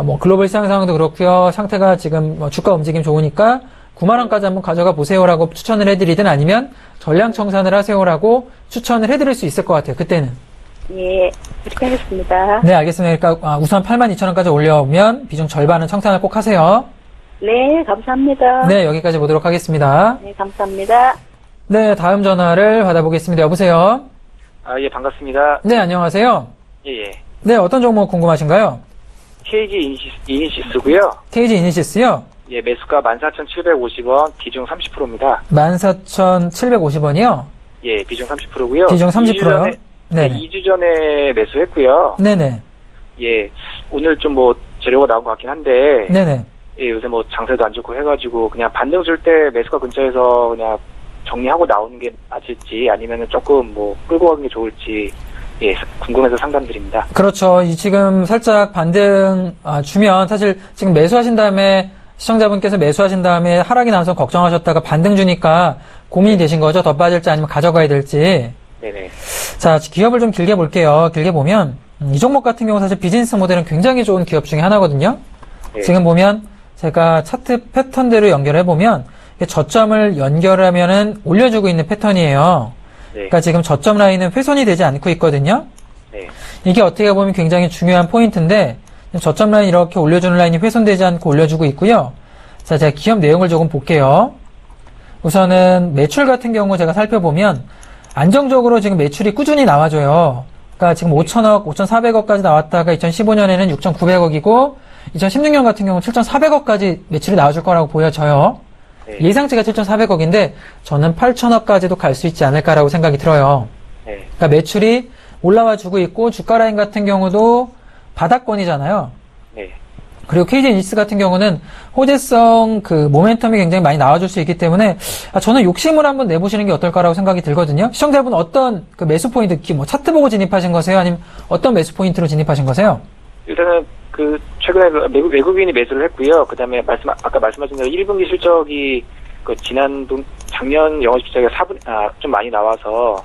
뭐 글로벌 시장 상황도 그렇고요. 상태가 지금 뭐 주가 움직임 좋으니까 9만 원까지 한번 가져가 보세요라고 추천을 해드리든 아니면 전량 청산을 하세요라고 추천을 해드릴 수 있을 것 같아요. 그때는. 예. 그렇게 하겠습니다. 네, 알겠습니다. 그러니까 우선 82,000원까지 올려오면 비중 절반은 청산을 꼭 하세요. 네, 감사합니다. 네, 여기까지 보도록 하겠습니다. 네, 감사합니다. 네, 다음 전화를 받아보겠습니다. 여보세요? 예, 반갑습니다. 네, 안녕하세요. 예. 네, 어떤 종목 궁금하신가요? KG 이니시스고요. KG 이니시스요? 예, 매수가 14,750원, 비중 30%입니다. 14,750원이요? 예, 비중 30%고요. 비중 30%요? 네. 네네. 2주 전에 매수했고요. 네네. 예, 오늘 좀 뭐 재료가 나온 것 같긴 한데, 네네. 예, 요새 뭐 장세도 안 좋고 해가지고 그냥 반등 줄 때 매수가 근처에서 그냥 정리하고 나오는 게 맞을지 아니면은 조금 뭐 끌고 가는 게 좋을지 예, 궁금해서 상담드립니다. 그렇죠. 지금 살짝 반등 주면 사실 지금 매수하신 다음에 시청자분께서 매수하신 다음에 하락이 나와서 걱정하셨다가 반등 주니까 고민이 되신 거죠. 더 빠질지 아니면 가져가야 될지. 네네. 자, 기업을 좀 길게 볼게요. 길게 보면 이 종목 같은 경우 사실 비즈니스 모델은 굉장히 좋은 기업 중에 하나거든요. 네. 지금 보면 제가 차트 패턴대로 연결해 보면 저점을 연결하면은 올려주고 있는 패턴이에요. 네. 그러니까 지금 저점 라인은 훼손이 되지 않고 있거든요. 네. 이게 어떻게 보면 굉장히 중요한 포인트인데 저점 라인 이렇게 올려주는 라인이 훼손되지 않고 올려주고 있고요. 자, 제가 기업 내용을 조금 볼게요. 우선은 매출 같은 경우 제가 살펴보면 안정적으로 지금 매출이 꾸준히 나와줘요. 그러니까 지금 5천억, 5,400억까지 나왔다가 2015년에는 6,900억이고 2016년 같은 경우 7,400억까지 매출이 나와줄 거라고 보여져요. 네. 예상치가 7,400억인데 저는 8천억까지도 갈 수 있지 않을까라고 생각이 들어요. 네. 그러니까 매출이 올라와 주고 있고 주가 라인 같은 경우도 바닥권이잖아요. 네. 그리고 KG 이니시스 같은 경우는 호재성 그 모멘텀이 굉장히 많이 나와줄 수 있기 때문에 저는 욕심을 한번 내보시는 게 어떨까라고 생각이 들거든요. 시청자분 어떤 그 매수 포인트, 뭐 차트 보고 진입하신 거세요? 아니면 어떤 매수 포인트로 진입하신 거세요? 일단은 그 최근에 그 외국인이 매수를 했고요. 그다음에 아까 말씀하신 대로 1분기 실적이 그 작년 영업 실적이 좀 많이 나와서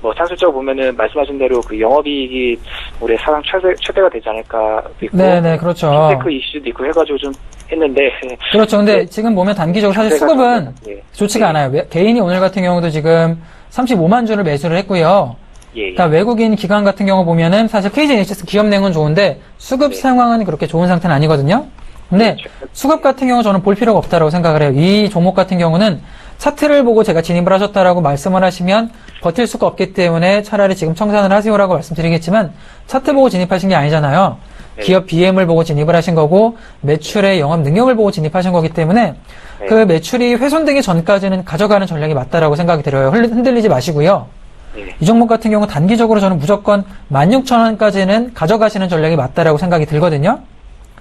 뭐 상술적으로 보면은 말씀하신 대로 그 영업이익이 올해 사상 최대가 되지 않을까 있고 네네, 그렇죠. 핀테크 이슈도 있고 해가지고 좀 했는데 그렇죠. 근데 네. 지금 보면 단기적으로 사실 상태가 수급은 네. 좋지가 네. 않아요. 개인이 오늘 같은 경우도 지금 35만 주를 매수를 했고요. 예, 예. 그러니까 외국인 기관 같은 경우 보면은 사실 KG 이니시스 기업 내용은 좋은데 수급 네. 상황은 그렇게 좋은 상태는 아니거든요. 근데 그렇죠. 수급 같은 경우 저는 볼 필요가 없다라고 생각을 해요. 이 종목 같은 경우는 차트를 보고 제가 진입을 하셨다라고 말씀을 하시면 버틸 수가 없기 때문에 차라리 지금 청산을 하세요라고 말씀드리겠지만 차트 보고 진입하신 게 아니잖아요. 네. 기업 BM을 보고 진입을 하신 거고 매출의 영업 능력을 보고 진입하신 거기 때문에 네. 그 매출이 훼손되기 전까지는 가져가는 전략이 맞다라고 생각이 들어요. 흔들리지 마시고요. 네. 이 종목 같은 경우 단기적으로 저는 무조건 16,000원까지는 가져가시는 전략이 맞다라고 생각이 들거든요.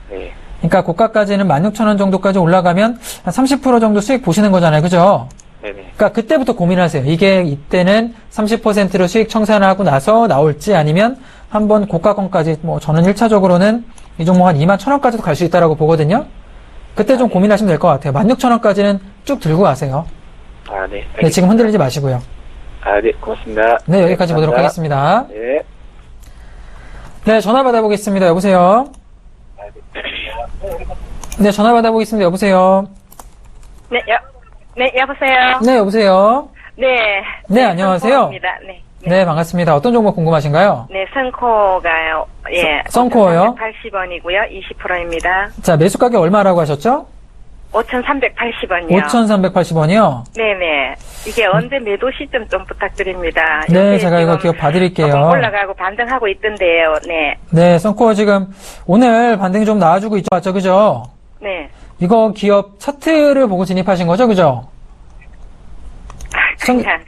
네. 그러니까 고가까지는 16,000원 정도까지 올라가면 한 30% 정도 수익 보시는 거잖아요. 그죠? 네네. 그러니까 그때부터 고민하세요. 이게 이때는 30%로 수익 청산하고 나서 나올지 아니면 한번 고가권까지 뭐 저는 1차적으로는 이 종목 한 21,000원까지도 갈 수 있다라고 보거든요. 그때 좀 고민하시면 될 것 같아요. 16,000원까지는 쭉 들고 가세요. 아, 네. 네, 지금 흔들리지 마시고요. 아, 네. 고맙습니다. 네, 여기까지 보도록 하겠습니다. 네. 네, 전화 받아보겠습니다. 여보세요? 네, 전화 받아보겠습니다. 여보세요? 네, 여보세요? 네, 여보세요? 네. 네, 안녕하세요. 성코어입니다. 네. 네, 반갑습니다. 어떤 종목 궁금하신가요? 네, 선코어가요. 예. 선코어요? 80원이고요. 20%입니다. 자, 매수 가격 얼마라고 하셨죠? 5,380원이요. 5,380원이요? 네네. 이게 언제 매도 시점 좀 부탁드립니다. 네, 요새 제가 이거 지금 기업 봐드릴게요. 조금 올라가고 반등하고 있던데요. 네. 네, 선코어 지금 오늘 반등이 좀 나와주고 있죠? 맞죠? 그죠? 네. 이거 기업 차트를 보고 진입하신 거죠? 그죠? 그냥,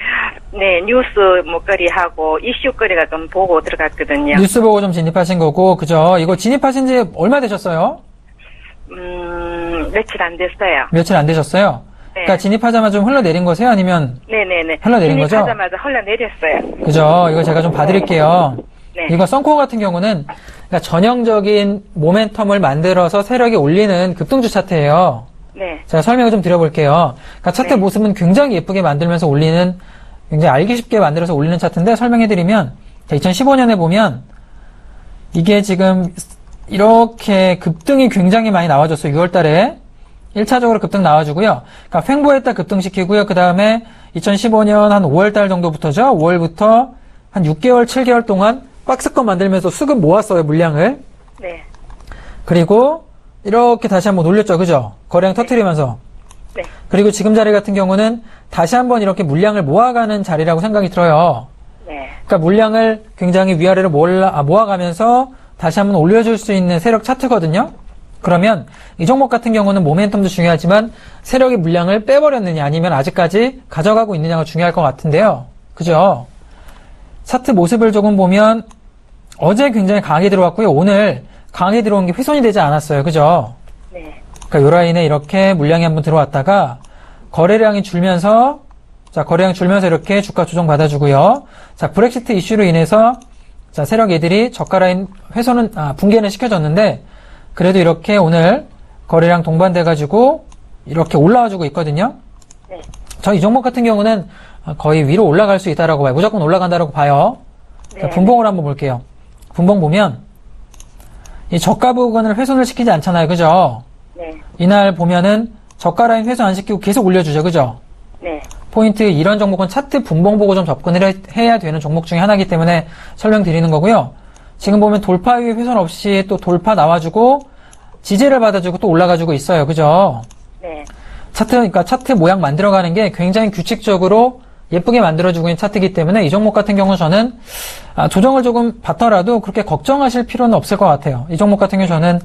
네, 뉴스 목거리하고 이슈거리가 좀 보고 들어갔거든요. 뉴스 보고 좀 진입하신 거고, 그죠? 이거 진입하신 지 얼마 되셨어요? 며칠 안 됐어요. 며칠 안 되셨어요? 네. 그러니까 진입하자마자 좀 흘러내린 거세요? 아니면 네네네. 흘러내린 거죠? 진입하자마자 흘러내렸어요. 그죠? 이거 제가 좀 봐드릴게요. 네. 이거 썬코어 같은 경우는 그러니까 전형적인 모멘텀을 만들어서 세력이 올리는 급등주 차트예요. 네. 제가 설명을 좀 드려볼게요. 그러니까 차트 네. 모습은 굉장히 예쁘게 만들면서 올리는, 굉장히 알기 쉽게 만들어서 올리는 차트인데 설명해드리면 2015년에 보면 이게 지금 이렇게 급등이 굉장히 많이 나와줬어요. 6월 달에 1차적으로 급등 나와주고요. 그러니까 횡보했다 급등시키고요. 그 다음에 2015년 한 5월 달 정도부터죠. 5월부터 한 6개월, 7개월 동안 박스권 만들면서 수급 모았어요. 물량을. 네. 그리고 이렇게 다시 한번 올렸죠. 그죠? 거래량 터트리면서. 네. 그리고 지금 자리 같은 경우는 다시 한번 이렇게 물량을 모아가는 자리라고 생각이 들어요. 네. 그러니까 물량을 굉장히 위아래로 모아가면서 다시 한번 올려줄 수 있는 세력 차트거든요. 그러면 이 종목 같은 경우는 모멘텀도 중요하지만 세력이 물량을 빼버렸느냐 아니면 아직까지 가져가고 있느냐가 중요할 것 같은데요. 그죠? 차트 모습을 조금 보면 어제 굉장히 강하게 들어왔고요. 오늘 강하게 들어온 게 훼손이 되지 않았어요. 그죠? 네. 그러니까 요 라인에 이렇게 물량이 한번 들어왔다가 거래량이 줄면서 자, 거래량 줄면서 이렇게 주가 조정 받아주고요. 자, 브렉시트 이슈로 인해서 자, 세력 애들이 저가 라인 훼손은 붕괴는 시켜줬는데 그래도 이렇게 오늘 거래량 동반돼가지고 이렇게 올라와주고 있거든요. 네. 저 이 종목 같은 경우는 거의 위로 올라갈 수 있다라고 봐요. 무조건 올라간다라고 봐요. 네. 자, 분봉을 한번 볼게요. 분봉 보면 이 저가 부근을 훼손을 시키지 않잖아요. 그죠? 네. 이날 보면은 저가 라인 훼손 안 시키고 계속 올려주죠. 그죠? 네. 포인트 이런 종목은 차트 분봉 보고 좀 접근을 해야 되는 종목 중에 하나이기 때문에 설명드리는 거고요. 지금 보면 돌파 이후에 훼손 없이 또 돌파 나와주고 지지를 받아주고 또 올라가주고 있어요. 그죠? 네. 그러니까 차트 모양 만들어가는 게 굉장히 규칙적으로 예쁘게 만들어주고 있는 차트이기 때문에 이 종목 같은 경우 저는 조정을 조금 받더라도 그렇게 걱정하실 필요는 없을 것 같아요. 이 종목 같은 경우 저는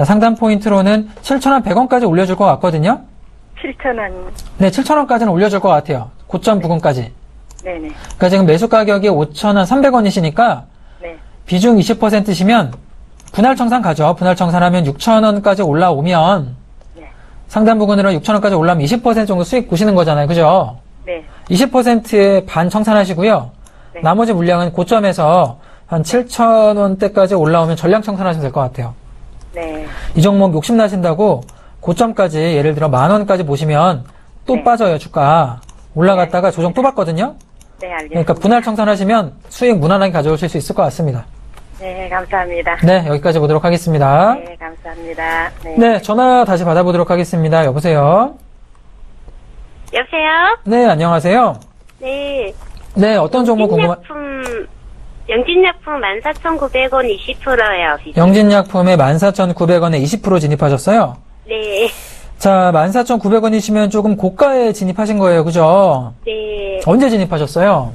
상단 포인트로는 7,100원까지 올려줄 것 같거든요. 7,000원. 네, 7,000원까지는 올려줄 것 같아요. 고점 부근까지. 네네. 그러니까 지금 매수 가격이 5,300원이시니까 네. 비중 20%시면 분할 청산 가죠. 분할 청산하면 6,000원까지 올라오면 네. 상단 부근으로 6,000원까지 올라오면 20% 정도 수익 보시는 거잖아요. 그죠? 네. 20%의 반 청산하시고요. 네. 나머지 물량은 고점에서 한 7,000원대까지 올라오면 전량 청산하셔도 될 것 같아요. 네. 이 종목 욕심나신다고 고점까지 예를 들어 10,000원까지 보시면 또 네. 빠져요. 주가. 올라갔다가 조정 또 받거든요. 네, 알겠습니다. 그러니까 분할 청산하시면 수익 무난하게 가져오실 수 있을 것 같습니다. 네, 감사합니다. 네, 여기까지 보도록 하겠습니다. 네, 감사합니다. 네. 네, 전화 다시 받아보도록 하겠습니다. 여보세요? 여보세요? 네, 안녕하세요. 네. 네, 어떤 종목 궁금한, 영진약품 14,900원 20%요. 영진약품에 14,900원에 20% 진입하셨어요? 네. 자, 14,900원이시면 조금 고가에 진입하신 거예요. 그죠? 네. 언제 진입하셨어요?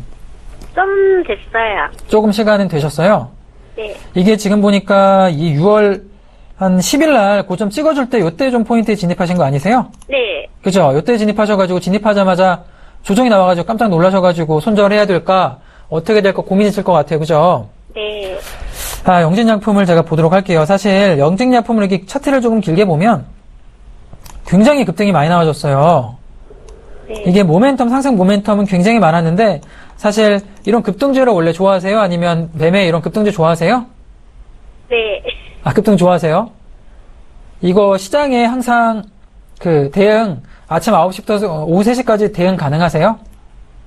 좀 됐어요. 조금 시간은 되셨어요? 네. 이게 지금 보니까 이 6월 한 10일 날 고점 찍어줄 때 요때 좀 포인트에 진입하신 거 아니세요? 네. 그죠? 요때 진입하셔가지고 진입하자마자 조정이 나와가지고 깜짝 놀라셔가지고 손절해야 될까 어떻게 될까 고민이실 것 같아요. 그죠? 네. 영진약품을 제가 보도록 할게요. 사실 영진약품을 이렇게 차트를 조금 길게 보면 굉장히 급등이 많이 나와줬어요. 네. 이게 모멘텀, 상승 모멘텀은 굉장히 많았는데 사실 이런 급등주를 원래 좋아하세요? 아니면 매매 이런 급등주 좋아하세요? 네. 급등 좋아하세요? 이거 시장에 항상 그 대응 아침 9시부터 오후 3시까지 대응 가능하세요?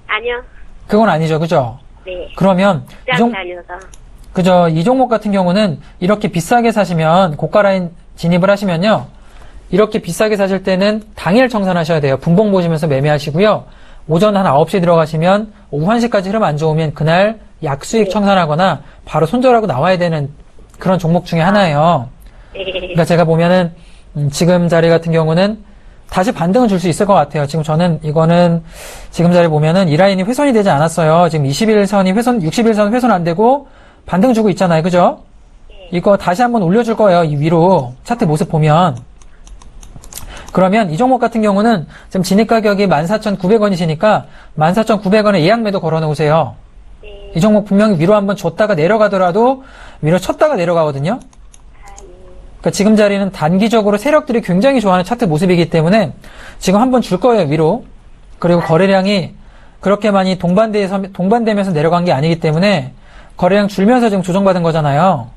아니요. 그건 아니죠. 그죠? 네. 그러면 짱 다녀서. 그죠? 이 종목 같은 경우는 이렇게 비싸게 사시면 고가 라인 진입을 하시면요. 이렇게 비싸게 사실 때는 당일 청산하셔야 돼요. 분봉 보시면서 매매하시고요. 오전 한 9시 들어가시면 오후 1시까지 흐름 안 좋으면 그날 약수익 청산하거나 바로 손절하고 나와야 되는 그런 종목 중에 하나예요. 네. 그러니까 제가 보면은 지금 자리 같은 경우는 다시 반등을 줄 수 있을 것 같아요. 지금 저는 이거는 지금 자리 보면은 이 라인이 훼손이 되지 않았어요. 지금 21선이 훼손, 61선 훼손 안 되고 반등 주고 있잖아요. 그죠? 이거 다시 한번 올려줄 거예요. 이 위로 차트 모습 보면. 그러면 이 종목 같은 경우는 지금 진입 가격이 14,900원이시니까 14,900원에 예약 매도 걸어 놓으세요. 네. 이 종목 분명히 위로 한번 줬다가 내려가더라도 위로 쳤다가 내려가거든요. 그러니까 지금 자리는 단기적으로 세력들이 굉장히 좋아하는 차트 모습이기 때문에 지금 한번 줄 거예요, 위로. 그리고 거래량이 그렇게 많이 동반되면서 내려간 게 아니기 때문에 거래량 줄면서 지금 조정받은 거잖아요.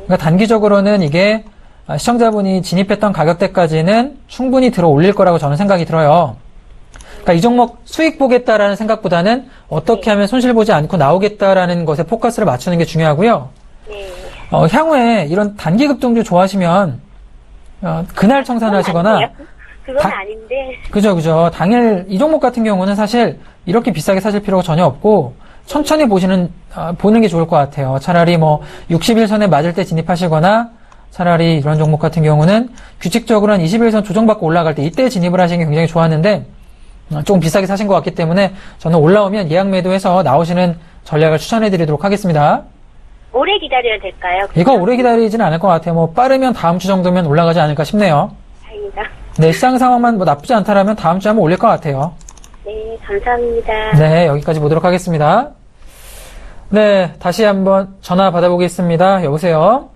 그러니까 단기적으로는 이게 시청자분이 진입했던 가격대까지는 충분히 들어 올릴 거라고 저는 생각이 들어요. 그러니까 이 종목 수익 보겠다라는 생각보다는 어떻게 하면 손실 보지 않고 나오겠다라는 것에 포커스를 맞추는 게 중요하고요. 네. 향후에 이런 단기 급등주 좋아하시면 그날 청산하시거나 그건 아닌데. 그죠. 당일 이 종목 같은 경우는 사실 이렇게 비싸게 사실 필요가 전혀 없고 천천히 보는 게 좋을 것 같아요. 차라리 뭐 60일선에 맞을 때 진입하시거나 차라리 이런 종목 같은 경우는 규칙적으로 한 21선 조정받고 올라갈 때 이때 진입을 하시는 게 굉장히 좋았는데 조금 비싸게 사신 것 같기 때문에 저는 올라오면 예약 매도해서 나오시는 전략을 추천해 드리도록 하겠습니다. 오래 기다려야 될까요? 이거 오래 기다리지는 않을 것 같아요. 뭐 빠르면 다음 주 정도면 올라가지 않을까 싶네요. 다행이다. 네, 시장 상황만 뭐 나쁘지 않다라면 다음 주에 한번 올릴 것 같아요. 네, 감사합니다. 네, 여기까지 보도록 하겠습니다. 네, 다시 한번 전화 받아보겠습니다. 여보세요?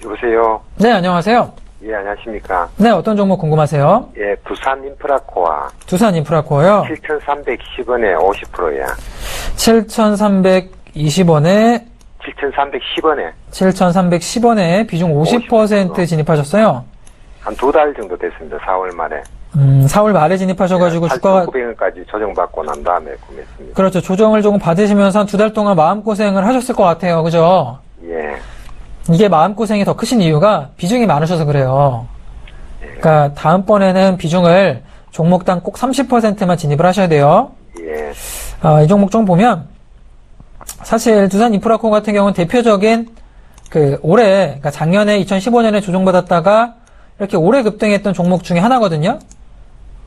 여보세요. 네, 안녕하세요. 예, 안녕하십니까. 네, 어떤 종목 궁금하세요? 예, 두산 인프라코아 두산 인프라코어요. 7,310원에 50%야. 7,320원에 7,310원에 7,310원에 비중 50% 진입하셨어요. 한 2달 정도 됐습니다. 4월 말에. 4월 말에 진입하셔가지고 주가가 8,900원까지 조정받고 난 다음에 구매했습니다. 그렇죠. 조정을 조금 받으시면서 한 2달 동안 마음고생을 하셨을 것 같아요. 그죠? 예. 이게 마음고생이 더 크신 이유가 비중이 많으셔서 그래요. 그러니까 다음번에는 비중을 종목당 꼭 30%만 진입을 하셔야 돼요. 예. 이 종목 좀 보면 사실 두산 인프라코 같은 경우는 대표적인 올해 그러니까 작년에 2015년에 조정받았다가 이렇게 오래 급등했던 종목 중에 하나거든요.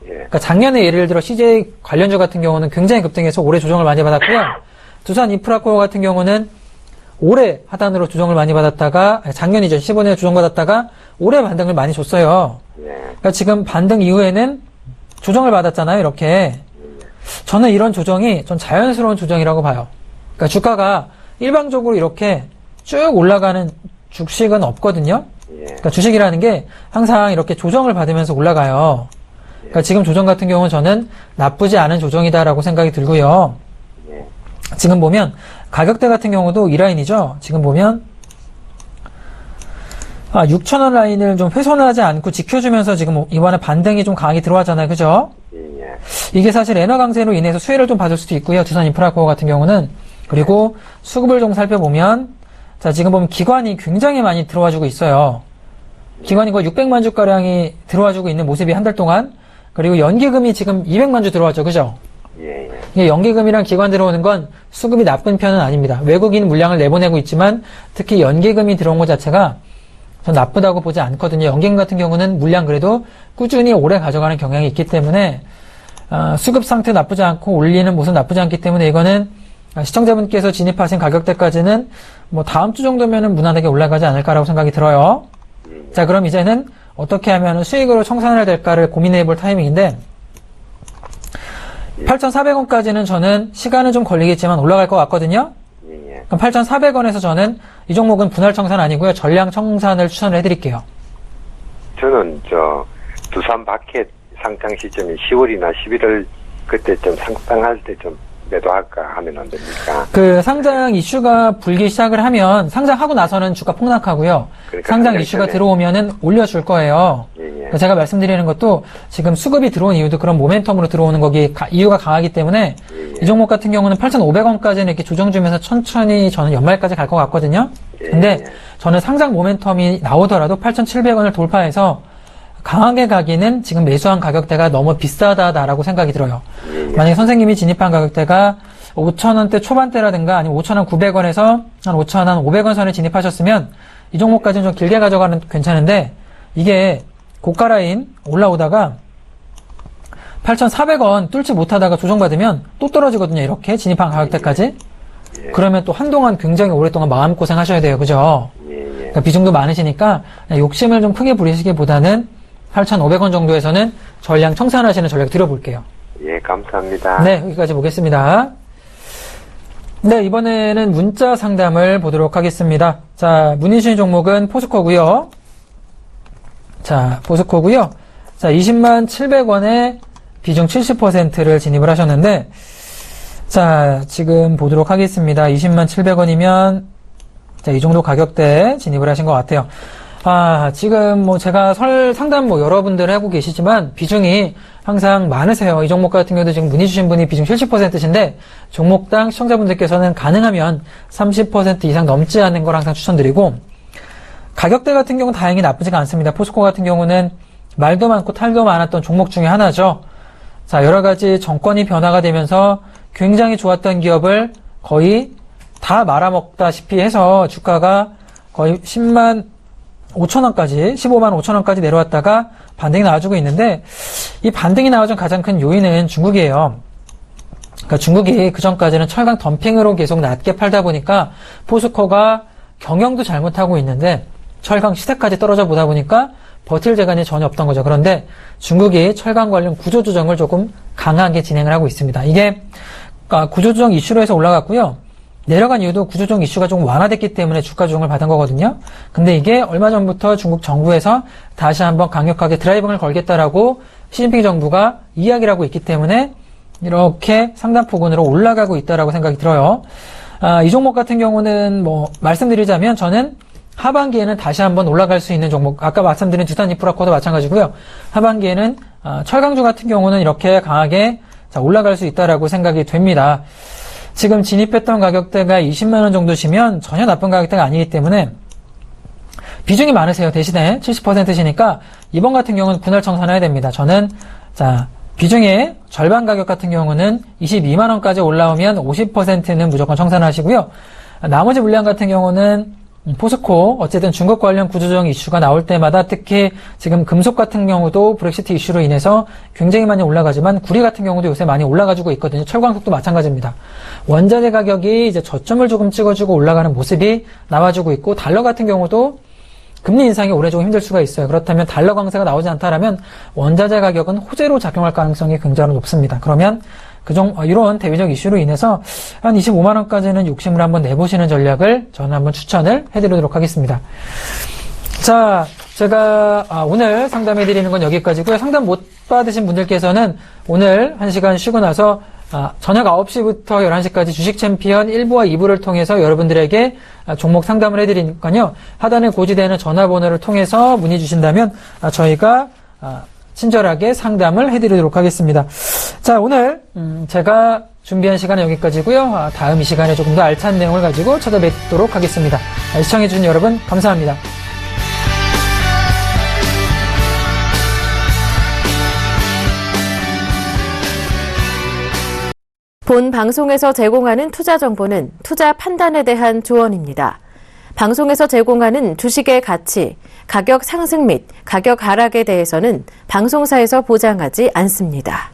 예. 그러니까 작년에 예를 들어 CJ 관련주 같은 경우는 굉장히 급등해서 올해 조정을 많이 받았고요. 두산 인프라코 같은 경우는 올해 하단으로 조정을 많이 받았다가 작년이죠. 15년에 조정받았다가 올해 반등을 많이 줬어요. 예. 그러니까 지금 반등 이후에는 조정을 받았잖아요. 이렇게. 저는 이런 조정이 전 자연스러운 조정이라고 봐요. 그러니까 주가가 일방적으로 이렇게 쭉 올라가는 주식은 없거든요. 예. 그러니까 주식이라는 게 항상 이렇게 조정을 받으면서 올라가요. 그러니까 지금 조정 같은 경우는 저는 나쁘지 않은 조정이다라고 생각이 들고요. 예. 지금 보면 가격대 같은 경우도 이 라인이죠. 지금 보면 6,000원 라인을 좀 훼손하지 않고 지켜주면서 지금 이번에 반등이 좀 강하게 들어왔잖아요. 그죠? 예. 이게 사실 엔화 강세로 인해서 수혜를 좀 받을 수도 있고요. 두산 인프라코어 같은 경우는. 그리고 수급을 좀 살펴보면 자, 지금 보면 기관이 굉장히 많이 들어와주고 있어요. 기관이 거의 600만 주가량이 들어와주고 있는 모습이 한 달 동안. 그리고 연기금이 지금 200만 주 들어왔죠. 그죠? 예. 이게 연기금이랑 기관 들어오는 건 수급이 나쁜 편은 아닙니다. 외국인 물량을 내보내고 있지만 특히 연기금이 들어온 것 자체가 전 나쁘다고 보지 않거든요. 연기금 같은 경우는 물량 그래도 꾸준히 오래 가져가는 경향이 있기 때문에 수급 상태 나쁘지 않고 올리는 모습 나쁘지 않기 때문에 이거는 시청자분께서 진입하신 가격대까지는 뭐 다음 주 정도면은 무난하게 올라가지 않을까라고 생각이 들어요. 자, 그럼 이제는 어떻게 하면 수익으로 청산을 될까를 고민해 볼 타이밍인데 8,400원까지는 저는 시간은 좀 걸리겠지만 올라갈 것 같거든요. 예. 그럼 8,400원에서 저는 이 종목은 분할 청산 아니고요. 전량 청산을 추천을 해드릴게요. 저는 두산 바켓 상장 시점이 10월이나 11월 그때 좀 상장할 때 좀 매도할까 하면 안 됩니까? 상장 이슈가 불기 시작을 하면 상장하고 나서는 주가 폭락하고요. 그러니까 상장 이슈가 전에. 들어오면은 올려줄 거예요. 예. 제가 말씀드리는 것도 지금 수급이 들어온 이유도 그런 모멘텀으로 들어오는 이유가 강하기 때문에 이 종목 같은 경우는 8,500원까지는 이렇게 조정 주면서 천천히 저는 연말까지 갈 것 같거든요. 근데 저는 상장 모멘텀이 나오더라도 8,700원을 돌파해서 강하게 가기는 지금 매수한 가격대가 너무 비싸다라고 생각이 들어요. 만약에 선생님이 진입한 가격대가 5,000원대 초반대라든가 아니면 5,900원에서 한 5,500원 선에 진입하셨으면 이 종목까지는 좀 길게 가져가는 괜찮은데 이게 고가 라인 올라오다가 8,400원 뚫지 못하다가 조정받으면 또 떨어지거든요. 이렇게 진입한 가격대까지. 그러면 또 한동안 굉장히 오랫동안 마음고생 하셔야 돼요. 그죠? 그러니까 비중도 많으시니까 욕심을 좀 크게 부리시기보다는 8,500원 정도에서는 전량 청산하시는 전략 드려볼게요. 예, 감사합니다. 네, 여기까지 보겠습니다. 네, 이번에는 문자 상담을 보도록 하겠습니다. 자, 문의 주신 종목은 포스코고요. 자, 포스코고요. 자, 20만 700원에 비중 70%를 진입을 하셨는데, 자, 지금 보도록 하겠습니다. 20만 700원이면, 자, 이 정도 가격대에 진입을 하신 것 같아요. 지금 뭐 제가 상담 뭐 여러분들 하고 계시지만 비중이 항상 많으세요. 이 종목 같은 경우도 지금 문의 주신 분이 비중 70%신데 종목당 시청자분들께서는 가능하면 30% 이상 넘지 않는 걸 항상 추천드리고, 가격대 같은 경우는 다행히 나쁘지가 않습니다. 포스코 같은 경우는 말도 많고 탈도 많았던 종목 중에 하나죠. 자, 여러 가지 정권이 변화가 되면서 굉장히 좋았던 기업을 거의 다 말아먹다시피 해서 주가가 거의 10만 5천원까지, 15만 5천원까지 내려왔다가 반등이 나와주고 있는데, 이 반등이 나와준 가장 큰 요인은 중국이에요. 그러니까 중국이 그 전까지는 철강 덤핑으로 계속 낮게 팔다 보니까 포스코가 경영도 잘못하고 있는데 철강 시세까지 떨어져 보다 보니까 버틸 재간이 전혀 없던 거죠. 그런데 중국이 철강 관련 구조조정을 조금 강하게 진행을 하고 있습니다. 이게 구조조정 이슈로 해서 올라갔고요. 내려간 이유도 구조조정 이슈가 좀 완화됐기 때문에 주가 조정을 받은 거거든요. 근데 이게 얼마 전부터 중국 정부에서 다시 한번 강력하게 드라이빙을 걸겠다라고 시진핑 정부가 이야기를 하고 있기 때문에 이렇게 상단폭으로 올라가고 있다라고 생각이 들어요. 이 종목 같은 경우는 뭐 말씀드리자면 저는 하반기에는 다시 한번 올라갈 수 있는 종목, 아까 말씀드린 두산 인프라코도 마찬가지고요. 하반기에는 철강주 같은 경우는 이렇게 강하게 올라갈 수 있다라고 생각이 됩니다. 지금 진입했던 가격대가 20만원 정도시면 전혀 나쁜 가격대가 아니기 때문에 비중이 많으세요. 대신에 70%시니까 이번 같은 경우는 분할 청산해야 됩니다. 저는 비중의 절반 가격 같은 경우는 22만원까지 올라오면 50%는 무조건 청산하시고요. 나머지 물량 같은 경우는 포스코, 어쨌든 중국 관련 구조조정 이슈가 나올 때마다 특히 지금 금속 같은 경우도 브렉시트 이슈로 인해서 굉장히 많이 올라가지만 구리 같은 경우도 요새 많이 올라가지고 있거든요. 철광석도 마찬가지입니다. 원자재 가격이 이제 저점을 조금 찍어주고 올라가는 모습이 나와주고 있고, 달러 같은 경우도 금리 인상이 올해 조금 힘들 수가 있어요. 그렇다면 달러 강세가 나오지 않다라면 원자재 가격은 호재로 작용할 가능성이 굉장히 높습니다. 그러면 이런 대외적 이슈로 인해서 한 25만원까지는 욕심을 한번 내보시는 전략을 저는 한번 추천을 해드리도록 하겠습니다. 자, 제가 오늘 상담해드리는 건 여기까지고요. 상담 못 받으신 분들께서는 오늘 1시간 쉬고 나서 저녁 9시부터 11시까지 주식 챔피언 1부와 2부를 통해서 여러분들에게 종목 상담을 해드리니까요. 하단에 고지되는 전화번호를 통해서 문의 주신다면 저희가 친절하게 상담을 해드리도록 하겠습니다. 자, 오늘 제가 준비한 시간은 여기까지고요. 다음 이 시간에 조금 더 알찬 내용을 가지고 찾아뵙도록 하겠습니다. 시청해주신 여러분 감사합니다. 본 방송에서 제공하는 투자 정보는 투자 판단에 대한 조언입니다. 방송에서 제공하는 주식의 가치, 가격 상승 및 가격 하락에 대해서는 방송사에서 보장하지 않습니다.